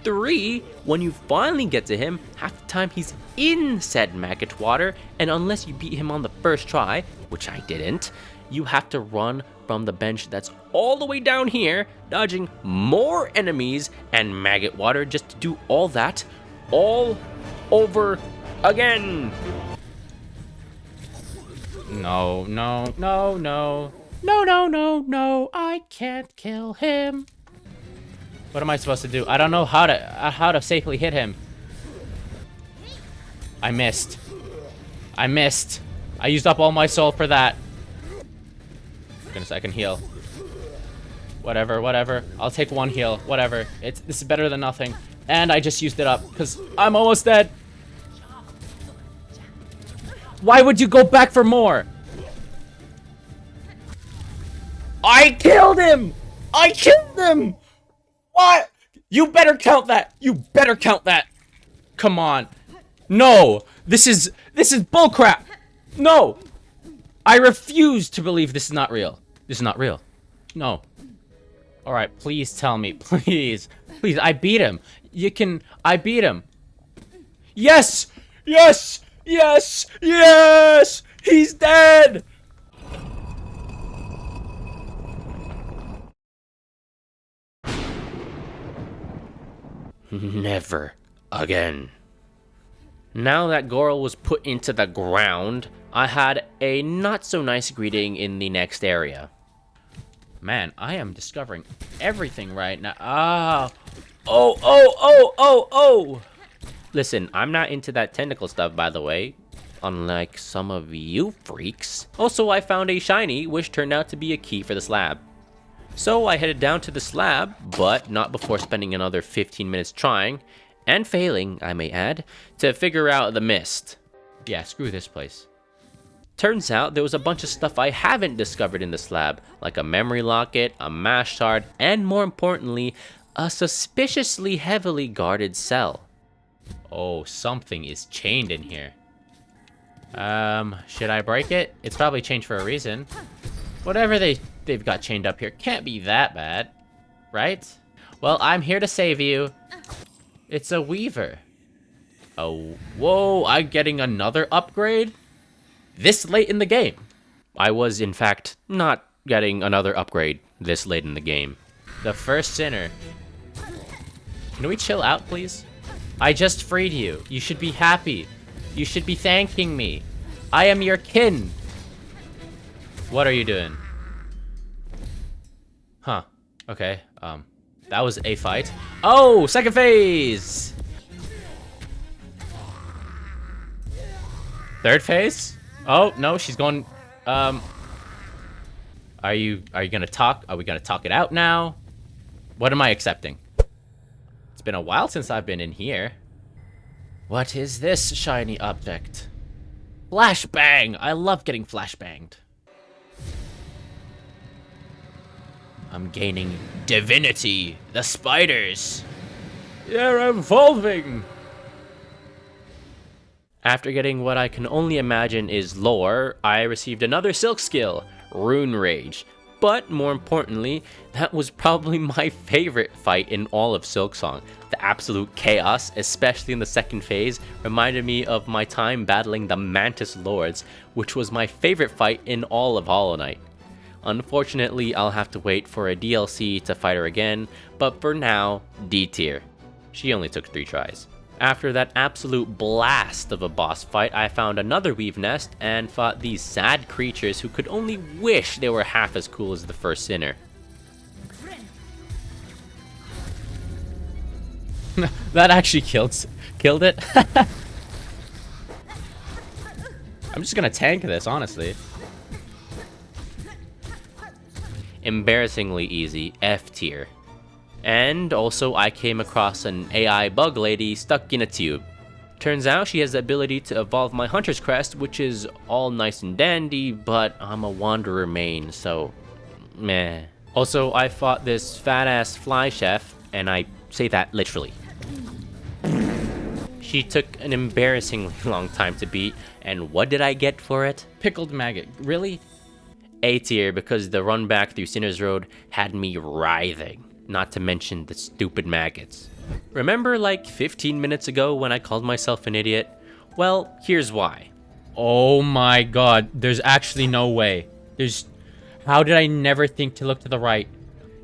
3, when you finally get to him, half the time he's in said maggot water, and unless you beat him on the first try, which I didn't, you have to run from the bench that's all the way down here, dodging more enemies and maggot water just to do all that all over again. No, no, no, no. No, no, no, no. I can't kill him. What am I supposed to do? I don't know how to safely hit him. I missed. I missed. I used up all my soul for that. Goodness, I can heal. Whatever, whatever. I'll take 1 heal. Whatever. This is better than nothing. And I just used it up because I'm almost dead. Why would you go back for more? I killed him! I killed him! What? You better count that! You better count that! Come on. No! This is bullcrap! No! I refuse to believe this is not real. This is not real. No. Alright, please tell me. Please. Please, I beat him. I beat him. Yes! Yes! Yes! Yes! He's dead! Never again. Now that Goral was put into the ground, I had a not so nice greeting in the next area. Man, I am discovering everything right now. Oh. Listen, I'm not into that tentacle stuff, by the way. Unlike some of you freaks. Also, I found a shiny, which turned out to be a key for the slab. So I headed down to the slab, but not before spending another 15 minutes trying, and failing, I may add, to figure out the mist. Yeah, screw this place. Turns out there was a bunch of stuff I haven't discovered in the slab, like a memory locket, a mash shard, and more importantly, a suspiciously heavily guarded cell. Oh, something is chained in here. Should I break it? It's probably chained for a reason. Whatever they've got chained up here can't be that bad, right? Well, I'm here to save you. It's a weaver. Oh, whoa, I'm getting another upgrade? This late in the game? I was, in fact, not getting another upgrade this late in the game. The first sinner. Can we chill out, please? I just freed you. You should be happy. You should be thanking me. I am your kin. What are you doing? Huh. Okay. That was a fight. Oh, second phase. Third phase? Oh, no, she's going, are you gonna talk? Are we gonna talk it out now? What am I accepting? It's been a while since I've been in here. What is this shiny object? Flashbang! I love getting flashbanged. I'm gaining divinity. The spiders. They're evolving. After getting what I can only imagine is lore, I received another silk skill, Rune Rage. But more importantly, that was probably my favorite fight in all of Silksong. The absolute chaos, especially in the second phase, reminded me of my time battling the Mantis Lords, which was my favorite fight in all of Hollow Knight. Unfortunately, I'll have to wait for a DLC to fight her again, but for now, D tier. She only took 3 tries. After that absolute blast of a boss fight, I found another weave nest and fought these sad creatures who could only wish they were half as cool as the first sinner. That actually killed it. I'm just gonna tank this, honestly. Embarrassingly easy, F tier. And also I came across an AI bug lady stuck in a tube. Turns out she has the ability to evolve my hunter's crest, which is all nice and dandy, but I'm a wanderer main, so meh. Also, I fought this fat ass fly chef, and I say that literally. She took an embarrassingly long time to beat, and what did I get for it? Pickled maggot. Really? A tier, because the run back through Sinner's Road had me writhing. Not to mention the stupid maggots. Remember like 15 minutes ago when I called myself an idiot? Well, here's why. Oh my god, there's actually no way. How did I never think to look to the right?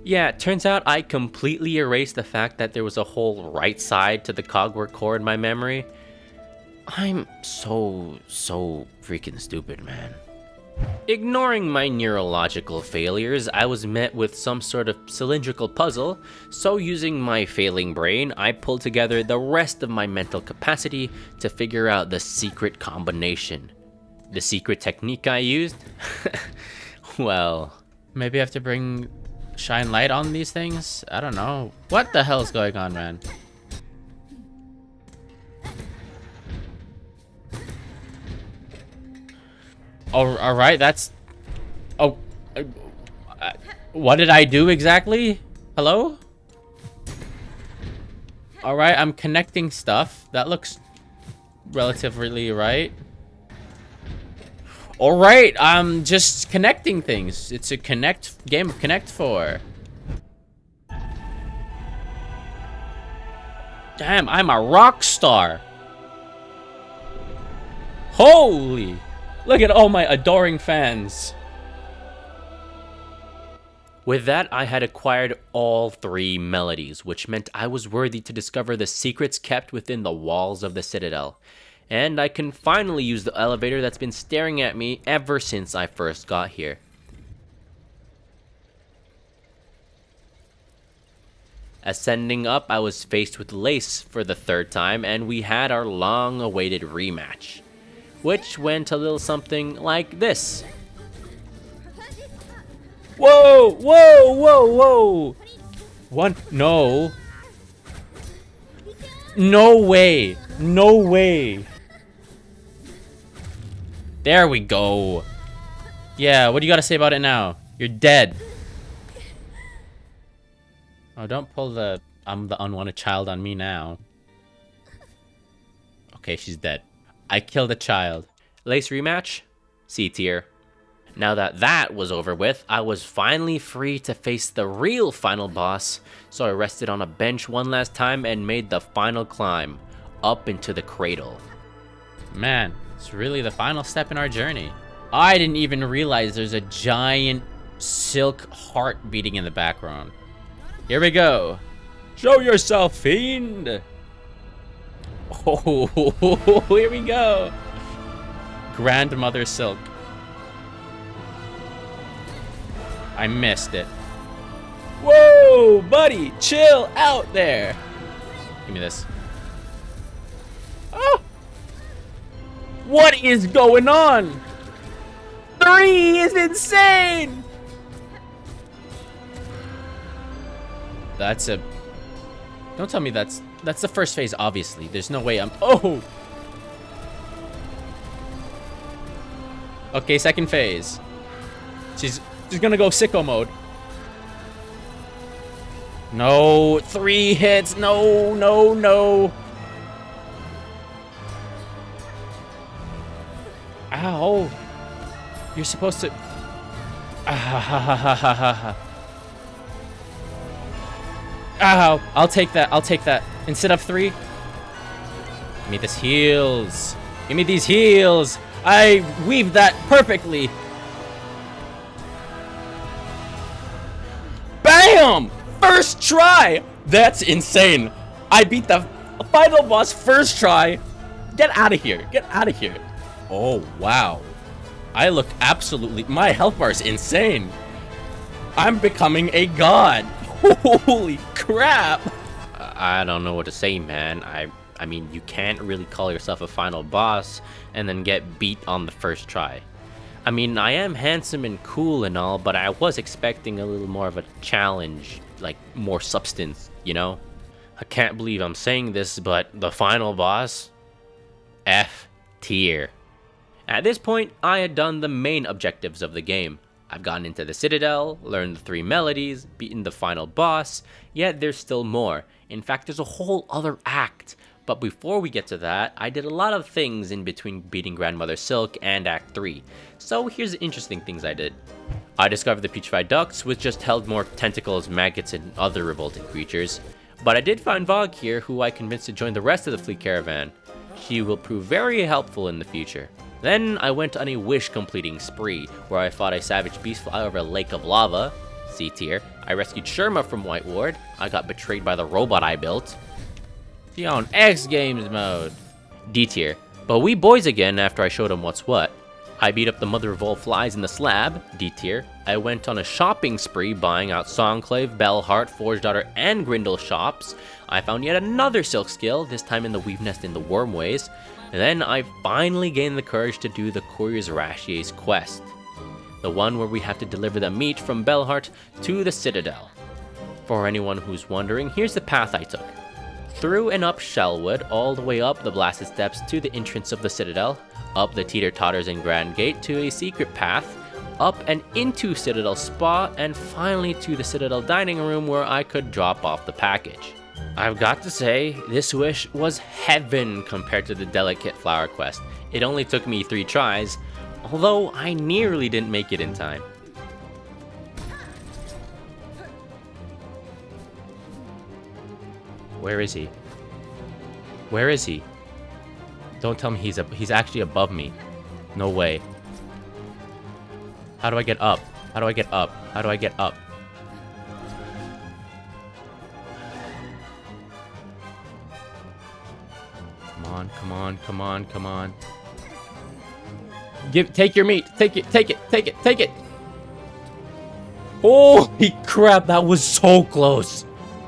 Yeah, it turns out I completely erased the fact that there was a whole right side to the cogwork core in my memory. I'm so freaking stupid, man. Ignoring my neurological failures, I was met with some sort of cylindrical puzzle, so using my failing brain, I pulled together the rest of my mental capacity to figure out the secret combination. The secret technique I used? Well, maybe I have to shine light on these things? I don't know. What the hell's going on, man? Oh, all right, that's... Oh, what did I do exactly? Hello? All right, I'm connecting stuff. That looks relatively right. All right, I'm just connecting things. It's a game of Connect 4. Damn, I'm a rock star. Holy! Look at all my adoring fans. With that, I had acquired all 3 melodies, which meant I was worthy to discover the secrets kept within the walls of the Citadel. And I can finally use the elevator that's been staring at me ever since I first got here. Ascending up, I was faced with Lace for the 3rd time, and we had our long-awaited rematch, which went a little something like this. Whoa, whoa, whoa, whoa. One, no. No way. No way. There we go. Yeah, what do you got to say about it now? You're dead. Oh, don't pull the I'm the unwanted child on me now. Okay, she's dead. I killed a child. Lace rematch? C tier. Now that that was over with, I was finally free to face the real final boss, so I rested on a bench one last time and made the final climb, up into the cradle. Man, it's really the final step in our journey. I didn't even realize there's a giant silk heart beating in the background. Here we go. Show yourself, fiend! Oh, here we go. Grandmother Silk. I missed it. Whoa, buddy, chill out there. Give me this. Oh! What is going on? 3 is insane! That's a... Don't tell me that's the first phase, obviously. There's no way I'm... Oh! Okay, second phase. She's gonna go sicko mode. No, 3 hits. No, no, no. Ow. You're supposed to... Ow. I'll take that. I'll take that. Instead of 3. Give me this heals. Give me these heals. I weaved that perfectly. Bam! First try! That's insane. I beat the A final boss first try. Get out of here. Get out of here. Oh, wow. I look absolutely... My health bar is insane. I'm becoming a god. Holy crap. I don't know what to say, man. I mean, you can't really call yourself a final boss and then get beat on the first try. I mean, I am handsome and cool and all, but I was expecting a little more of a challenge, like more substance, you know? I can't believe I'm saying this, but the final boss? F tier. At this point, I had done the main objectives of the game. I've gotten into the Citadel, learned the 3 melodies, beaten the final boss, yet there's still more. In fact, there's a whole other act. But before we get to that, I did a lot of things in between beating Grandmother Silk and Act 3. So here's the interesting things I did. I discovered the Petrified Ducks, which just held more tentacles, maggots, and other revolting creatures. But I did find Vogue here, who I convinced to join the rest of the fleet caravan. She will prove very helpful in the future. Then I went on a wish completing spree, where I fought a savage beast fly over a lake of lava, C tier. I rescued Sherma from White Ward. I got betrayed by the robot I built. She on X Games mode, D tier. But we boys again after I showed him what's what. I beat up the mother of all flies in the slab, D tier. I went on a shopping spree buying out Songclave, Bellheart, Forge Daughter, and Grindel shops. I found yet another silk skill, this time in the Weave Nest in the Wormways. And then I finally gained the courage to do the Courier's Ratier's quest. The one where we have to deliver the meat from Bellheart to the Citadel. For anyone who's wondering, here's the path I took. Through and up Shellwood, all the way up the blasted steps to the entrance of the Citadel, up the Teeter-Totters and Grand Gate to a secret path, up and into Citadel Spa, and finally to the Citadel dining room where I could drop off the package. I've got to say, this wish was heaven compared to the delicate flower quest. It only took me 3 tries, although I nearly didn't make it in time. Where is he? Where is he? Don't tell me he's actually above me. No way. How do I get up? How do I get up? How do I get up? Come on, come on, come on, come on. Take your meat. Take it, take it, take it, take it. Holy crap, that was so close.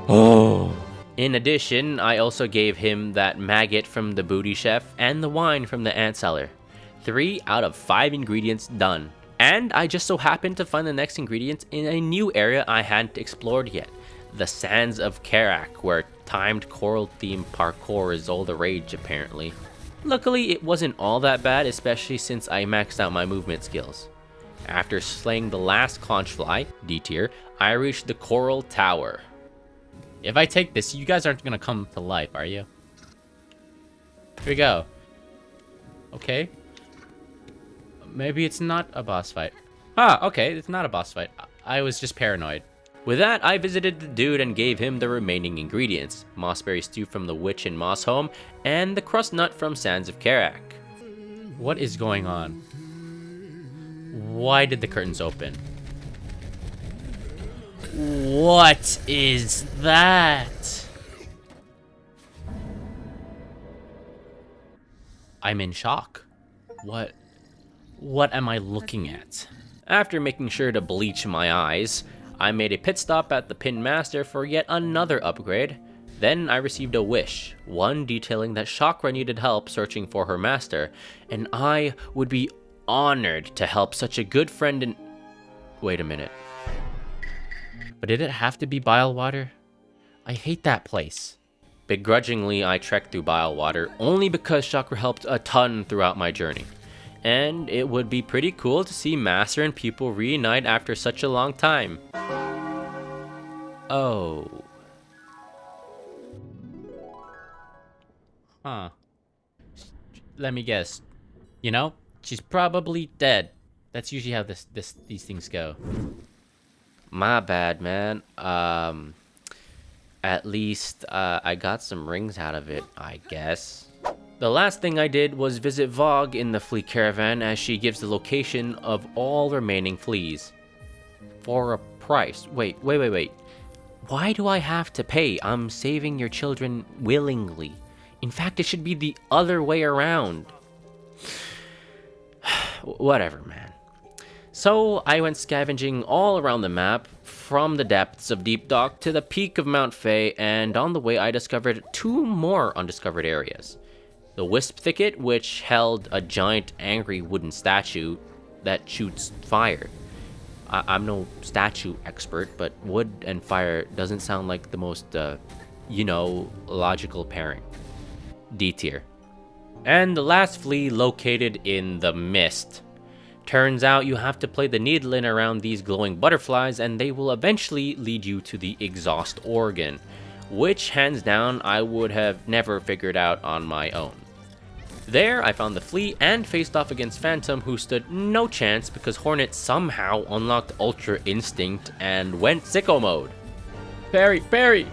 Oh. In addition, I also gave him that maggot from the Booty Chef and the wine from the Ant Cellar. 3 out of 5 ingredients done. And I just so happened to find the next ingredients in a new area I hadn't explored yet. The Sands of Karak, where timed coral-themed parkour is all the rage apparently. Luckily, it wasn't all that bad, especially since I maxed out my movement skills. After slaying the last conchfly, D tier, I reached the Coral Tower. If I take this, you guys aren't gonna come to life, are you? Here we go. Okay. Maybe it's not a boss fight. Ah, okay, it's not a boss fight. I was just paranoid. With that, I visited the dude and gave him the remaining ingredients. Mossberry stew from the Witch in Moss Home, and the crust nut from Sands of Karak. What is going on? Why did the curtains open? What is that? I'm in shock. What am I looking at? After making sure to bleach my eyes, I made a pit stop at the Pin Master for yet another upgrade. Then I received a wish, one detailing that Chakra needed help searching for her master, and I would be honored to help such a good friend and... Wait a minute. But did it have to be Bilewater? I hate that place. Begrudgingly, I trekked through Bilewater only because Chakra helped a ton throughout my journey. And it would be pretty cool to see Master and pupil reunite after such a long time. Oh. Huh. Let me guess. You know, she's probably dead. That's usually how these things go. My bad, man. At least I got some rings out of it, I guess. The last thing I did was visit Vogue in the Flea Caravan as she gives the location of all remaining fleas. For a price. Wait. Why do I have to pay? I'm saving your children willingly. In fact, it should be the other way around. Whatever, man. So I went scavenging all around the map, from the depths of Deep Dock to the peak of Mount Fay, and on the way I discovered 2 more undiscovered areas. The Wisp Thicket, which held a giant angry wooden statue that shoots fire. I'm no statue expert, but wood and fire doesn't sound like the most, logical pairing. D tier. And the last flea located in the mist. Turns out you have to play the needle in around these glowing butterflies and they will eventually lead you to the exhaust organ, which hands down I would have never figured out on my own. There I found the flea and faced off against Phantom, who stood no chance because Hornet somehow unlocked Ultra Instinct and went sicko mode. Parry!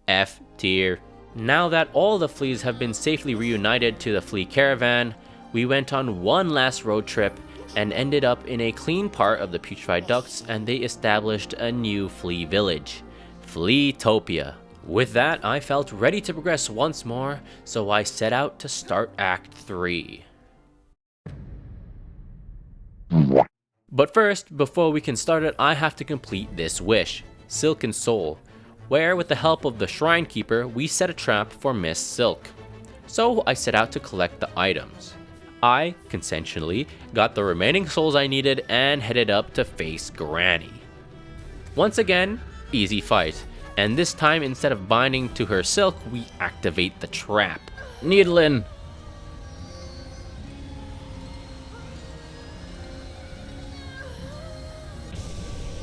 F tier. Now that all the fleas have been safely reunited to the flea caravan, we went on one last road trip and ended up in a clean part of the Putrefied Ducts, and they established a new flea village, Fleatopia. With that, I felt ready to progress once more, so I set out to start Act 3. But first, before we can start it, I have to complete this wish, Silken Soul, where with the help of the Shrine Keeper, we set a trap for Miss Silk. So I set out to collect the items. I, consensually, got the remaining souls I needed and headed up to face Granny. Once again, easy fight, and this time instead of binding to her silk, we activate the trap. Needle in.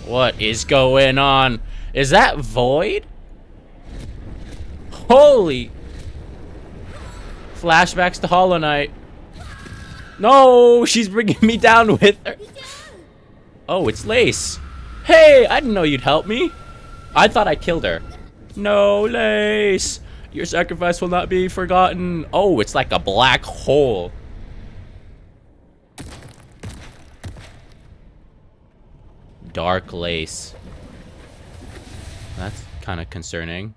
What is going on? Is that Void? Holy! Flashbacks to Hollow Knight. No, she's bringing me down with her. Oh, it's Lace. Hey, I didn't know you'd help me. I thought I killed her. No, Lace. Your sacrifice will not be forgotten. Oh, it's like a black hole. Dark Lace. That's kind of concerning.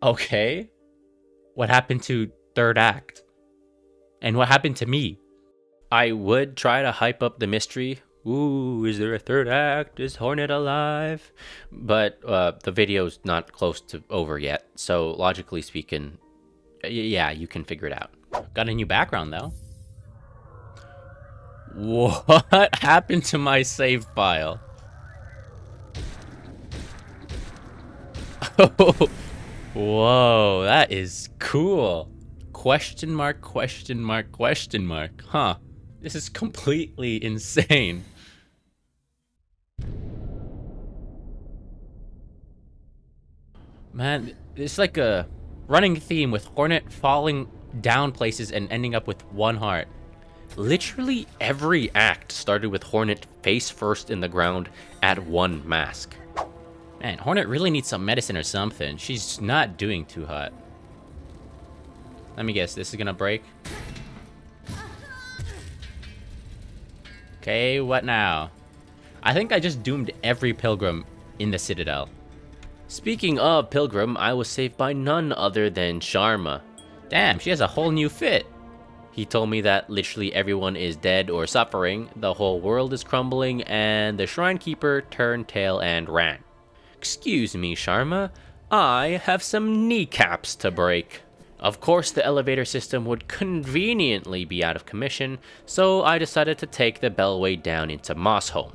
Okay. What happened to third act? And what happened to me? I would try to hype up the mystery. Ooh, is there a third act? Is Hornet alive? But the video's not close to over yet, so logically speaking, yeah, you can figure it out. Got a new background, though. What happened to my save file? Oh, whoa, that is cool. Question mark, question mark, question mark. Huh. This is completely insane. Man, it's like a running theme with Hornet falling down places and ending up with 1 heart. Literally every act started with Hornet face first in the ground at 1 mask. Man, Hornet really needs some medicine or something. She's not doing too hot. Let me guess, this is gonna break? Okay, what now? I think I just doomed every pilgrim in the Citadel. Speaking of Pilgrim, I was saved by none other than Sharma. Damn, she has a whole new fit. He told me that literally everyone is dead or suffering, the whole world is crumbling, and the Shrine Keeper turned tail and ran. Excuse me, Sharma, I have some kneecaps to break. Of course, the elevator system would conveniently be out of commission, so I decided to take the Bellway down into Mossholm.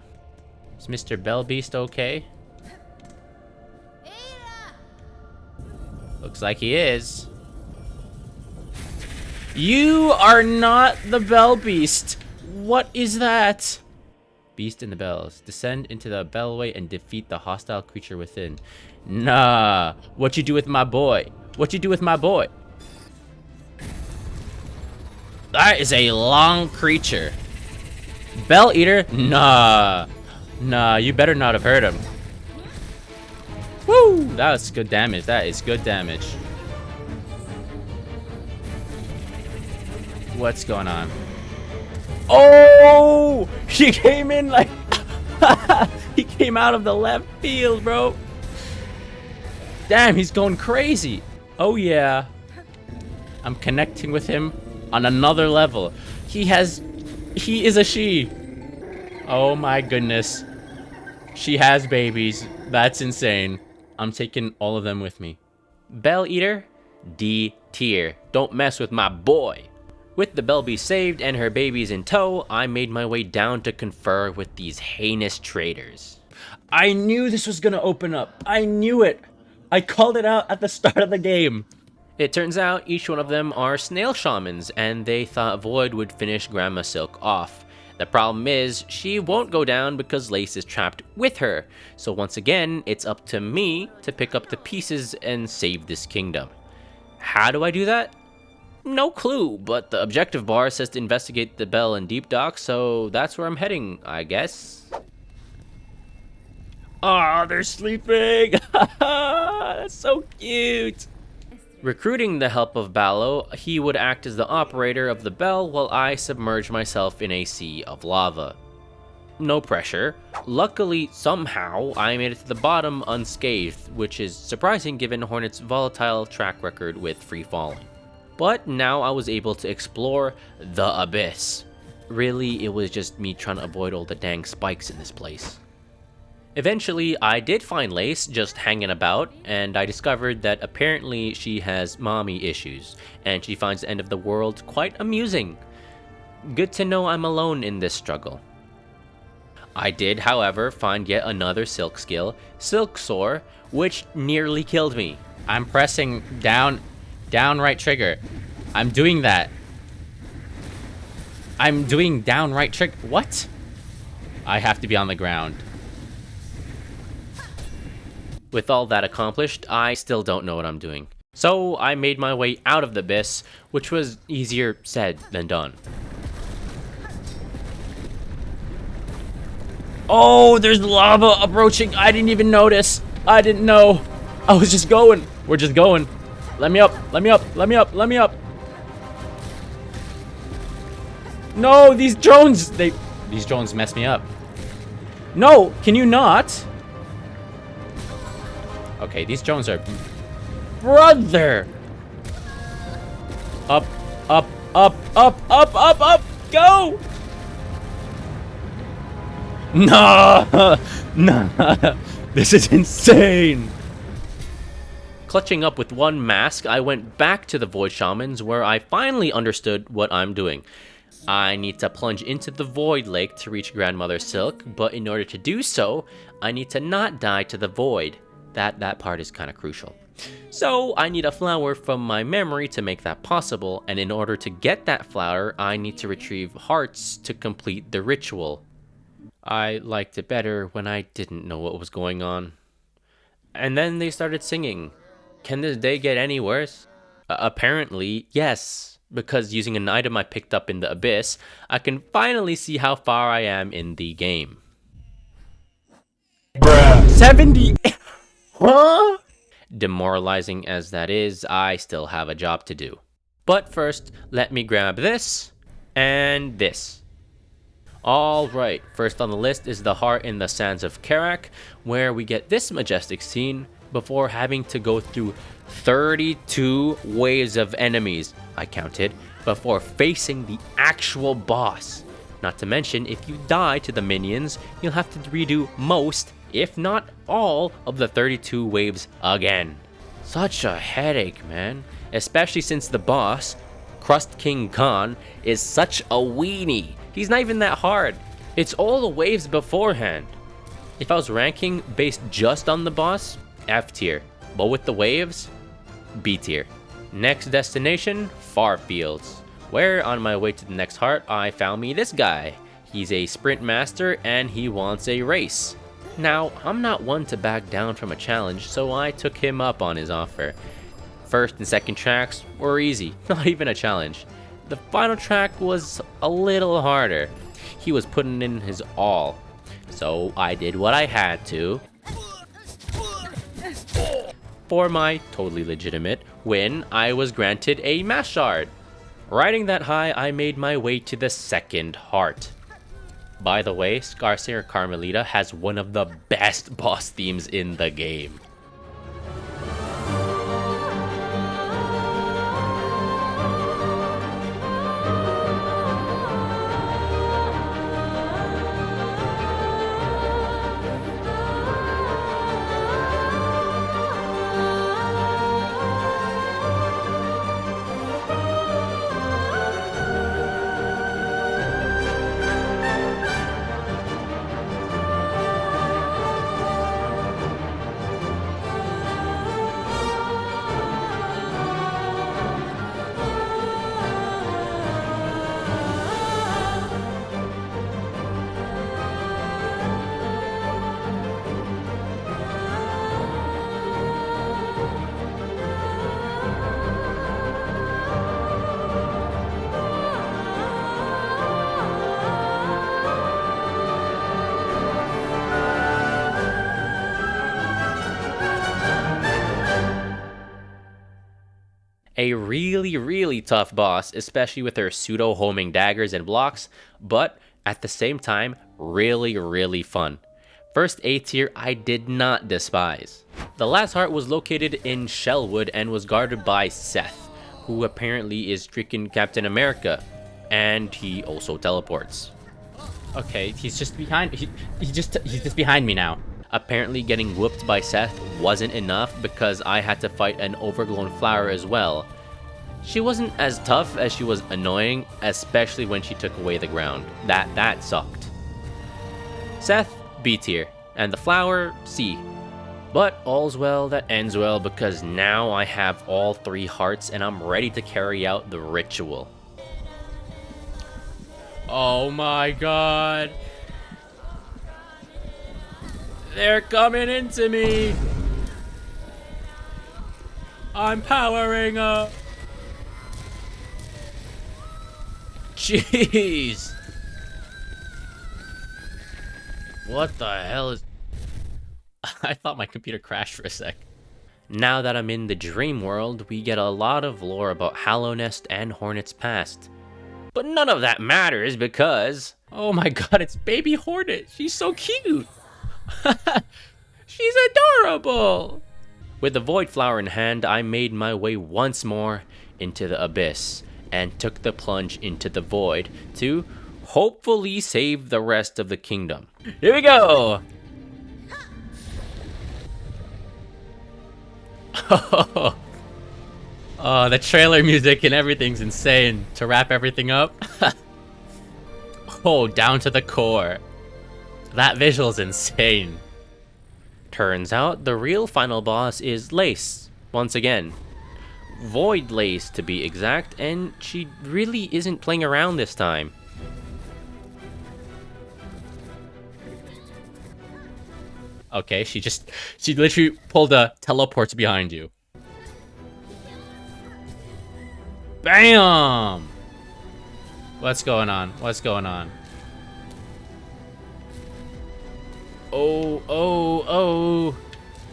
Is Mr. Bellbeast okay? Looks like he is. You are not the Bellbeast. What is that? Beast in the bells. Descend into the Bellway and defeat the hostile creature within. Nah. What you do with my boy? What you do with my boy? That is a long creature. Bell Eater? Nah. Nah, you better not have hurt him. Woo! That was good damage. That is good damage. What's going on? Oh! She came in like... he came out of the left field, bro. Damn, he's going crazy. Oh yeah. I'm connecting with him on another level. He is a she. Oh my goodness. She has babies. That's insane. I'm taking all of them with me. Bell Eater, D tier. Don't mess with my boy. With the Bellbee saved and her babies in tow, I made my way down to confer with these heinous traitors. I knew this was gonna open up. I knew it. I called it out at the start of the game. It turns out each one of them are snail shamans, and they thought Void would finish Grandma Silk off. The problem is, she won't go down because Lace is trapped with her. So once again, it's up to me to pick up the pieces and save this kingdom. How do I do that? No clue, but the objective bar says to investigate the Bell and Deep Dock, so that's where I'm heading, I guess. Ah, they're sleeping. That's so cute. Recruiting the help of Ballo, he would act as the operator of the bell while I submerge myself in a sea of lava. No pressure. Luckily, somehow, I made it to the bottom unscathed, which is surprising given Hornet's volatile track record with free falling. But now I was able to explore the abyss. Really, it was just me trying to avoid all the dang spikes in this place. Eventually, I did find Lace just hanging about, and I discovered that apparently she has mommy issues, and she finds the end of the world quite amusing. Good to know I'm alone in this struggle. I did, however, find yet another silk skill, Silksong, which nearly killed me. I'm pressing down right trigger. I'm doing that. I'm doing down right trigger. What? I have to be on the ground. With all that accomplished, I still don't know what I'm doing. So I made my way out of the abyss, which was easier said than done. Oh, there's lava approaching. I didn't even notice. I didn't know. I was just going. We're just going. Let me up. Let me up. Let me up. Let me up. No, these drones. These drones mess me up. No, can you not? Okay, these drones are... Brother! Up, up, up, up, up, up, up! Go! No! No! This is insane! Clutching up with one mask, I went back to the Void Shamans where I finally understood what I'm doing. I need to plunge into the Void Lake to reach Grandmother Silk, but in order to do so, I need to not die to the Void. That part is kind of crucial. So I need a flower from my memory to make that possible, and in order to get that flower, I need to retrieve hearts to complete the ritual. I liked it better when I didn't know what was going on. And then they started singing. Can this day get any worse? Apparently, yes, because using an item I picked up in the abyss, I can finally see how far I am in the game. Bruh. 70... Huh? Demoralizing as that is, I still have a job to do. But first, let me grab this and this. Alright, first on the list is the heart in the sands of Karak, where we get this majestic scene before having to go through 32 waves of enemies, I counted, before facing the actual boss. Not to mention, if you die to the minions, you'll have to redo most, if not all, of the 32 waves again. Such a headache, man. Especially since the boss, Crust King Khan, is such a weenie. He's not even that hard. It's all the waves beforehand. If I was ranking based just on the boss, F tier. But with the waves, B tier. Next destination, Farfields, where on my way to the next heart, I found me this guy. He's a sprint master and he wants a race. Now, I'm not one to back down from a challenge, so I took him up on his offer. First and second tracks were easy, not even a challenge. The final track was a little harder. He was putting in his all, so I did what I had to. For my totally legitimate win, I was granted a mass shard. Riding that high, I made my way to the second heart. By the way, Scarsinger Carmelita has one of the best boss themes in the game. A really tough boss, especially with her pseudo-homing daggers and blocks, but at the same time, really fun. First A tier I did not despise. The last heart was located in Shellwood and was guarded by Seth, who apparently is freaking Captain America, and he also teleports. Okay, he's just behind. He's just behind me now. Apparently getting whooped by Seth wasn't enough because I had to fight an overgrown flower as well. She wasn't as tough as she was annoying, especially when she took away the ground. That sucked. Seth, B tier, and the flower, C. But all's well that ends well because now I have all 3 hearts and I'm ready to carry out the ritual. Oh my god. They're coming into me. I'm powering up. Jeez. What the hell is... I thought my computer crashed for a sec. Now that I'm in the dream world, we get a lot of lore about Hallownest and Hornet's past. But none of that matters because... Oh my god, it's baby Hornet. She's so cute. She's adorable. With the Void Flower in hand, I made my way once more into the abyss and took the plunge into the void to hopefully save the rest of the kingdom. Here we go. Oh, the trailer music and everything's insane to wrap everything up. Oh, down to the core. That visual's insane. Turns out the real final boss is Lace, once again. Void Lace to be exact, and she really isn't playing around this time. Okay, she literally pulled a teleports behind you. Bam! What's going on? What's going on? Oh.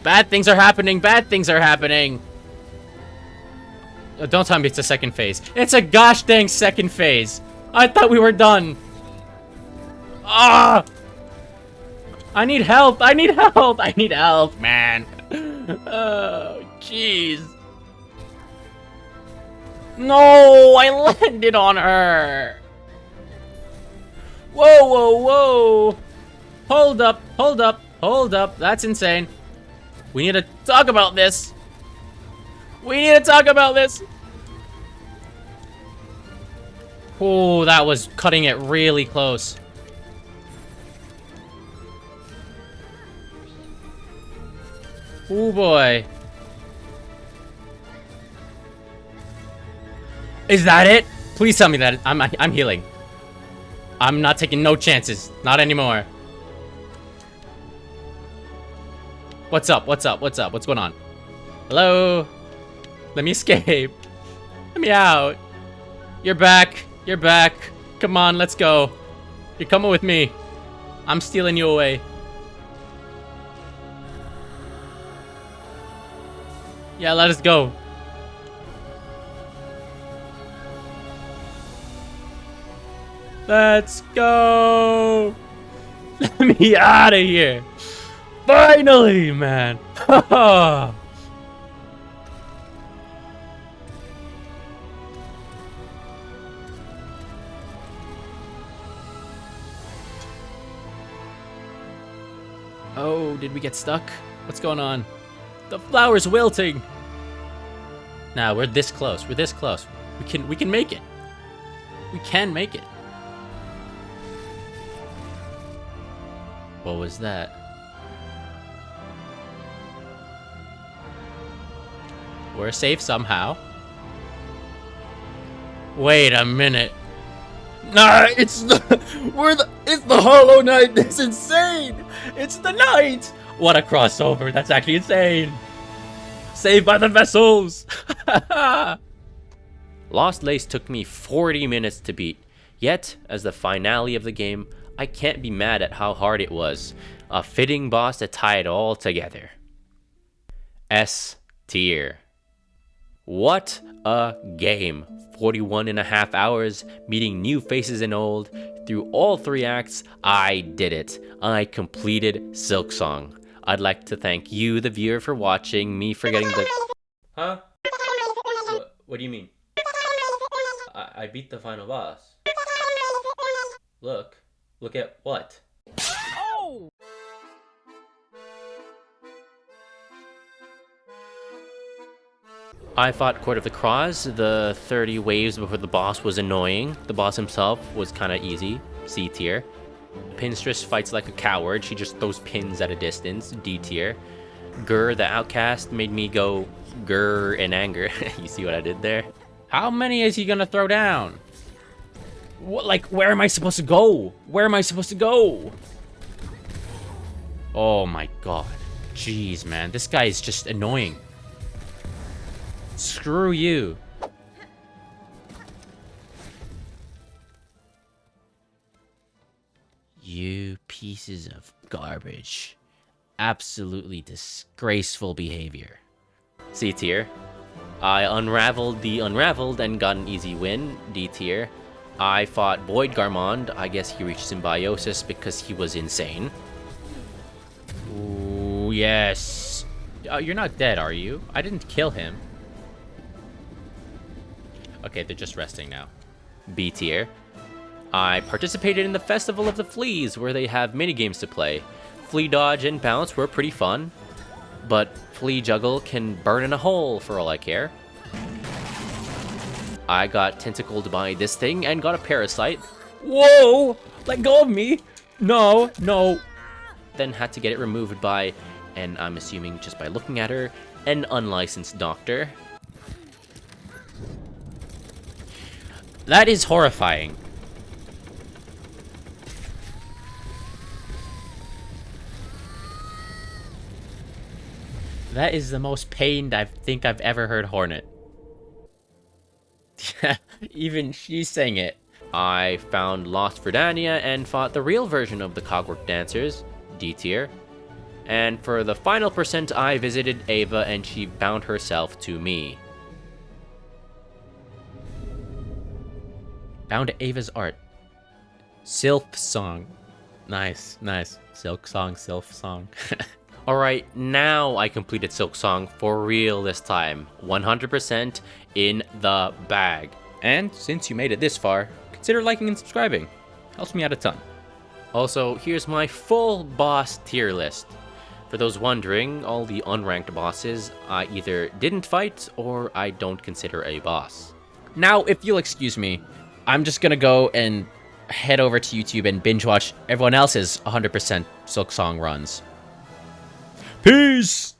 Bad things are happening. Bad things are happening. Oh, don't tell me it's a second phase. It's a gosh dang second phase. I thought we were done. Ah! I need help. I need help. I need help, man. Oh, jeez. No, I landed on her. Whoa. Hold up. That's insane. We need to talk about this. Oh, that was cutting it really close. Oh boy. Is that it? Please tell me that I'm healing. I'm not taking no chances. Not anymore. What's up? What's going on? Hello? Let me escape. Let me out. You're back. Come on, let's go. You're coming with me. I'm stealing you away. Yeah, let us go. Let's go. Let me out of here. Finally, man. Oh, did we get stuck? What's going on? The flower's wilting. Nah, we're this close. We can make it. We can make it. What was that? We're safe somehow. Wait a minute. Nah, it's the Hollow Knight. That's insane. It's the Knight. What a crossover. That's actually insane. Saved by the vessels. Lost Lace took me 40 minutes to beat, yet, as the finale of the game, I can't be mad at how hard it was. A fitting boss to tie it all together. S tier. What a game. 41 and a half hours, meeting new faces and old. Through all 3 acts, I did it. I completed Silksong. I'd like to thank you, the viewer, for watching me forgetting the... Huh? What do you mean? I beat the final boss. Look. Look at what? Oh! I fought Court of the Cross. The 30 waves before the boss was annoying. The boss himself was kind of easy. C tier. Pinstress fights like a coward. She just throws pins at a distance. D tier. Grr, the outcast, made me go grr in anger. You see what I did there? How many is he gonna throw down? What, like, where am I supposed to go? Where am I supposed to go? Oh my god. Jeez, man. This guy is just annoying. Screw you. You pieces of garbage. Absolutely disgraceful behavior. C tier. I unraveled the unraveled and got an easy win. D tier. I fought Void Garmond. I guess he reached symbiosis because he was insane. Ooh, yes. You're not dead, are you? I didn't kill him. Okay, they're just resting now. B tier. I participated in the Festival of the Fleas, where they have minigames to play. Flea dodge and bounce were pretty fun, but flea juggle can burn in a hole for all I care. I got tentacled by this thing and got a parasite. Whoa! Let go of me! No, no. Then had to get it removed by, and I'm assuming just by looking at her, an unlicensed doctor. That is horrifying. That is the most pained I think I've ever heard Hornet. Even she's saying it. I found Lost Verdania and fought the real version of the Cogwork Dancers, D tier. And for the final percent, I visited Ava and she bound herself to me. Bound to Ava's art. Silksong. Nice, nice. Silksong, Silksong. Alright, now I completed Silksong for real this time. 100% in the bag. And since you made it this far, consider liking and subscribing. Helps me out a ton. Also, here's my full boss tier list. For those wondering, all the unranked bosses I either didn't fight or I don't consider a boss. Now, if you'll excuse me, I'm just gonna go and head over to YouTube and binge watch everyone else's 100% Silksong runs. Peace!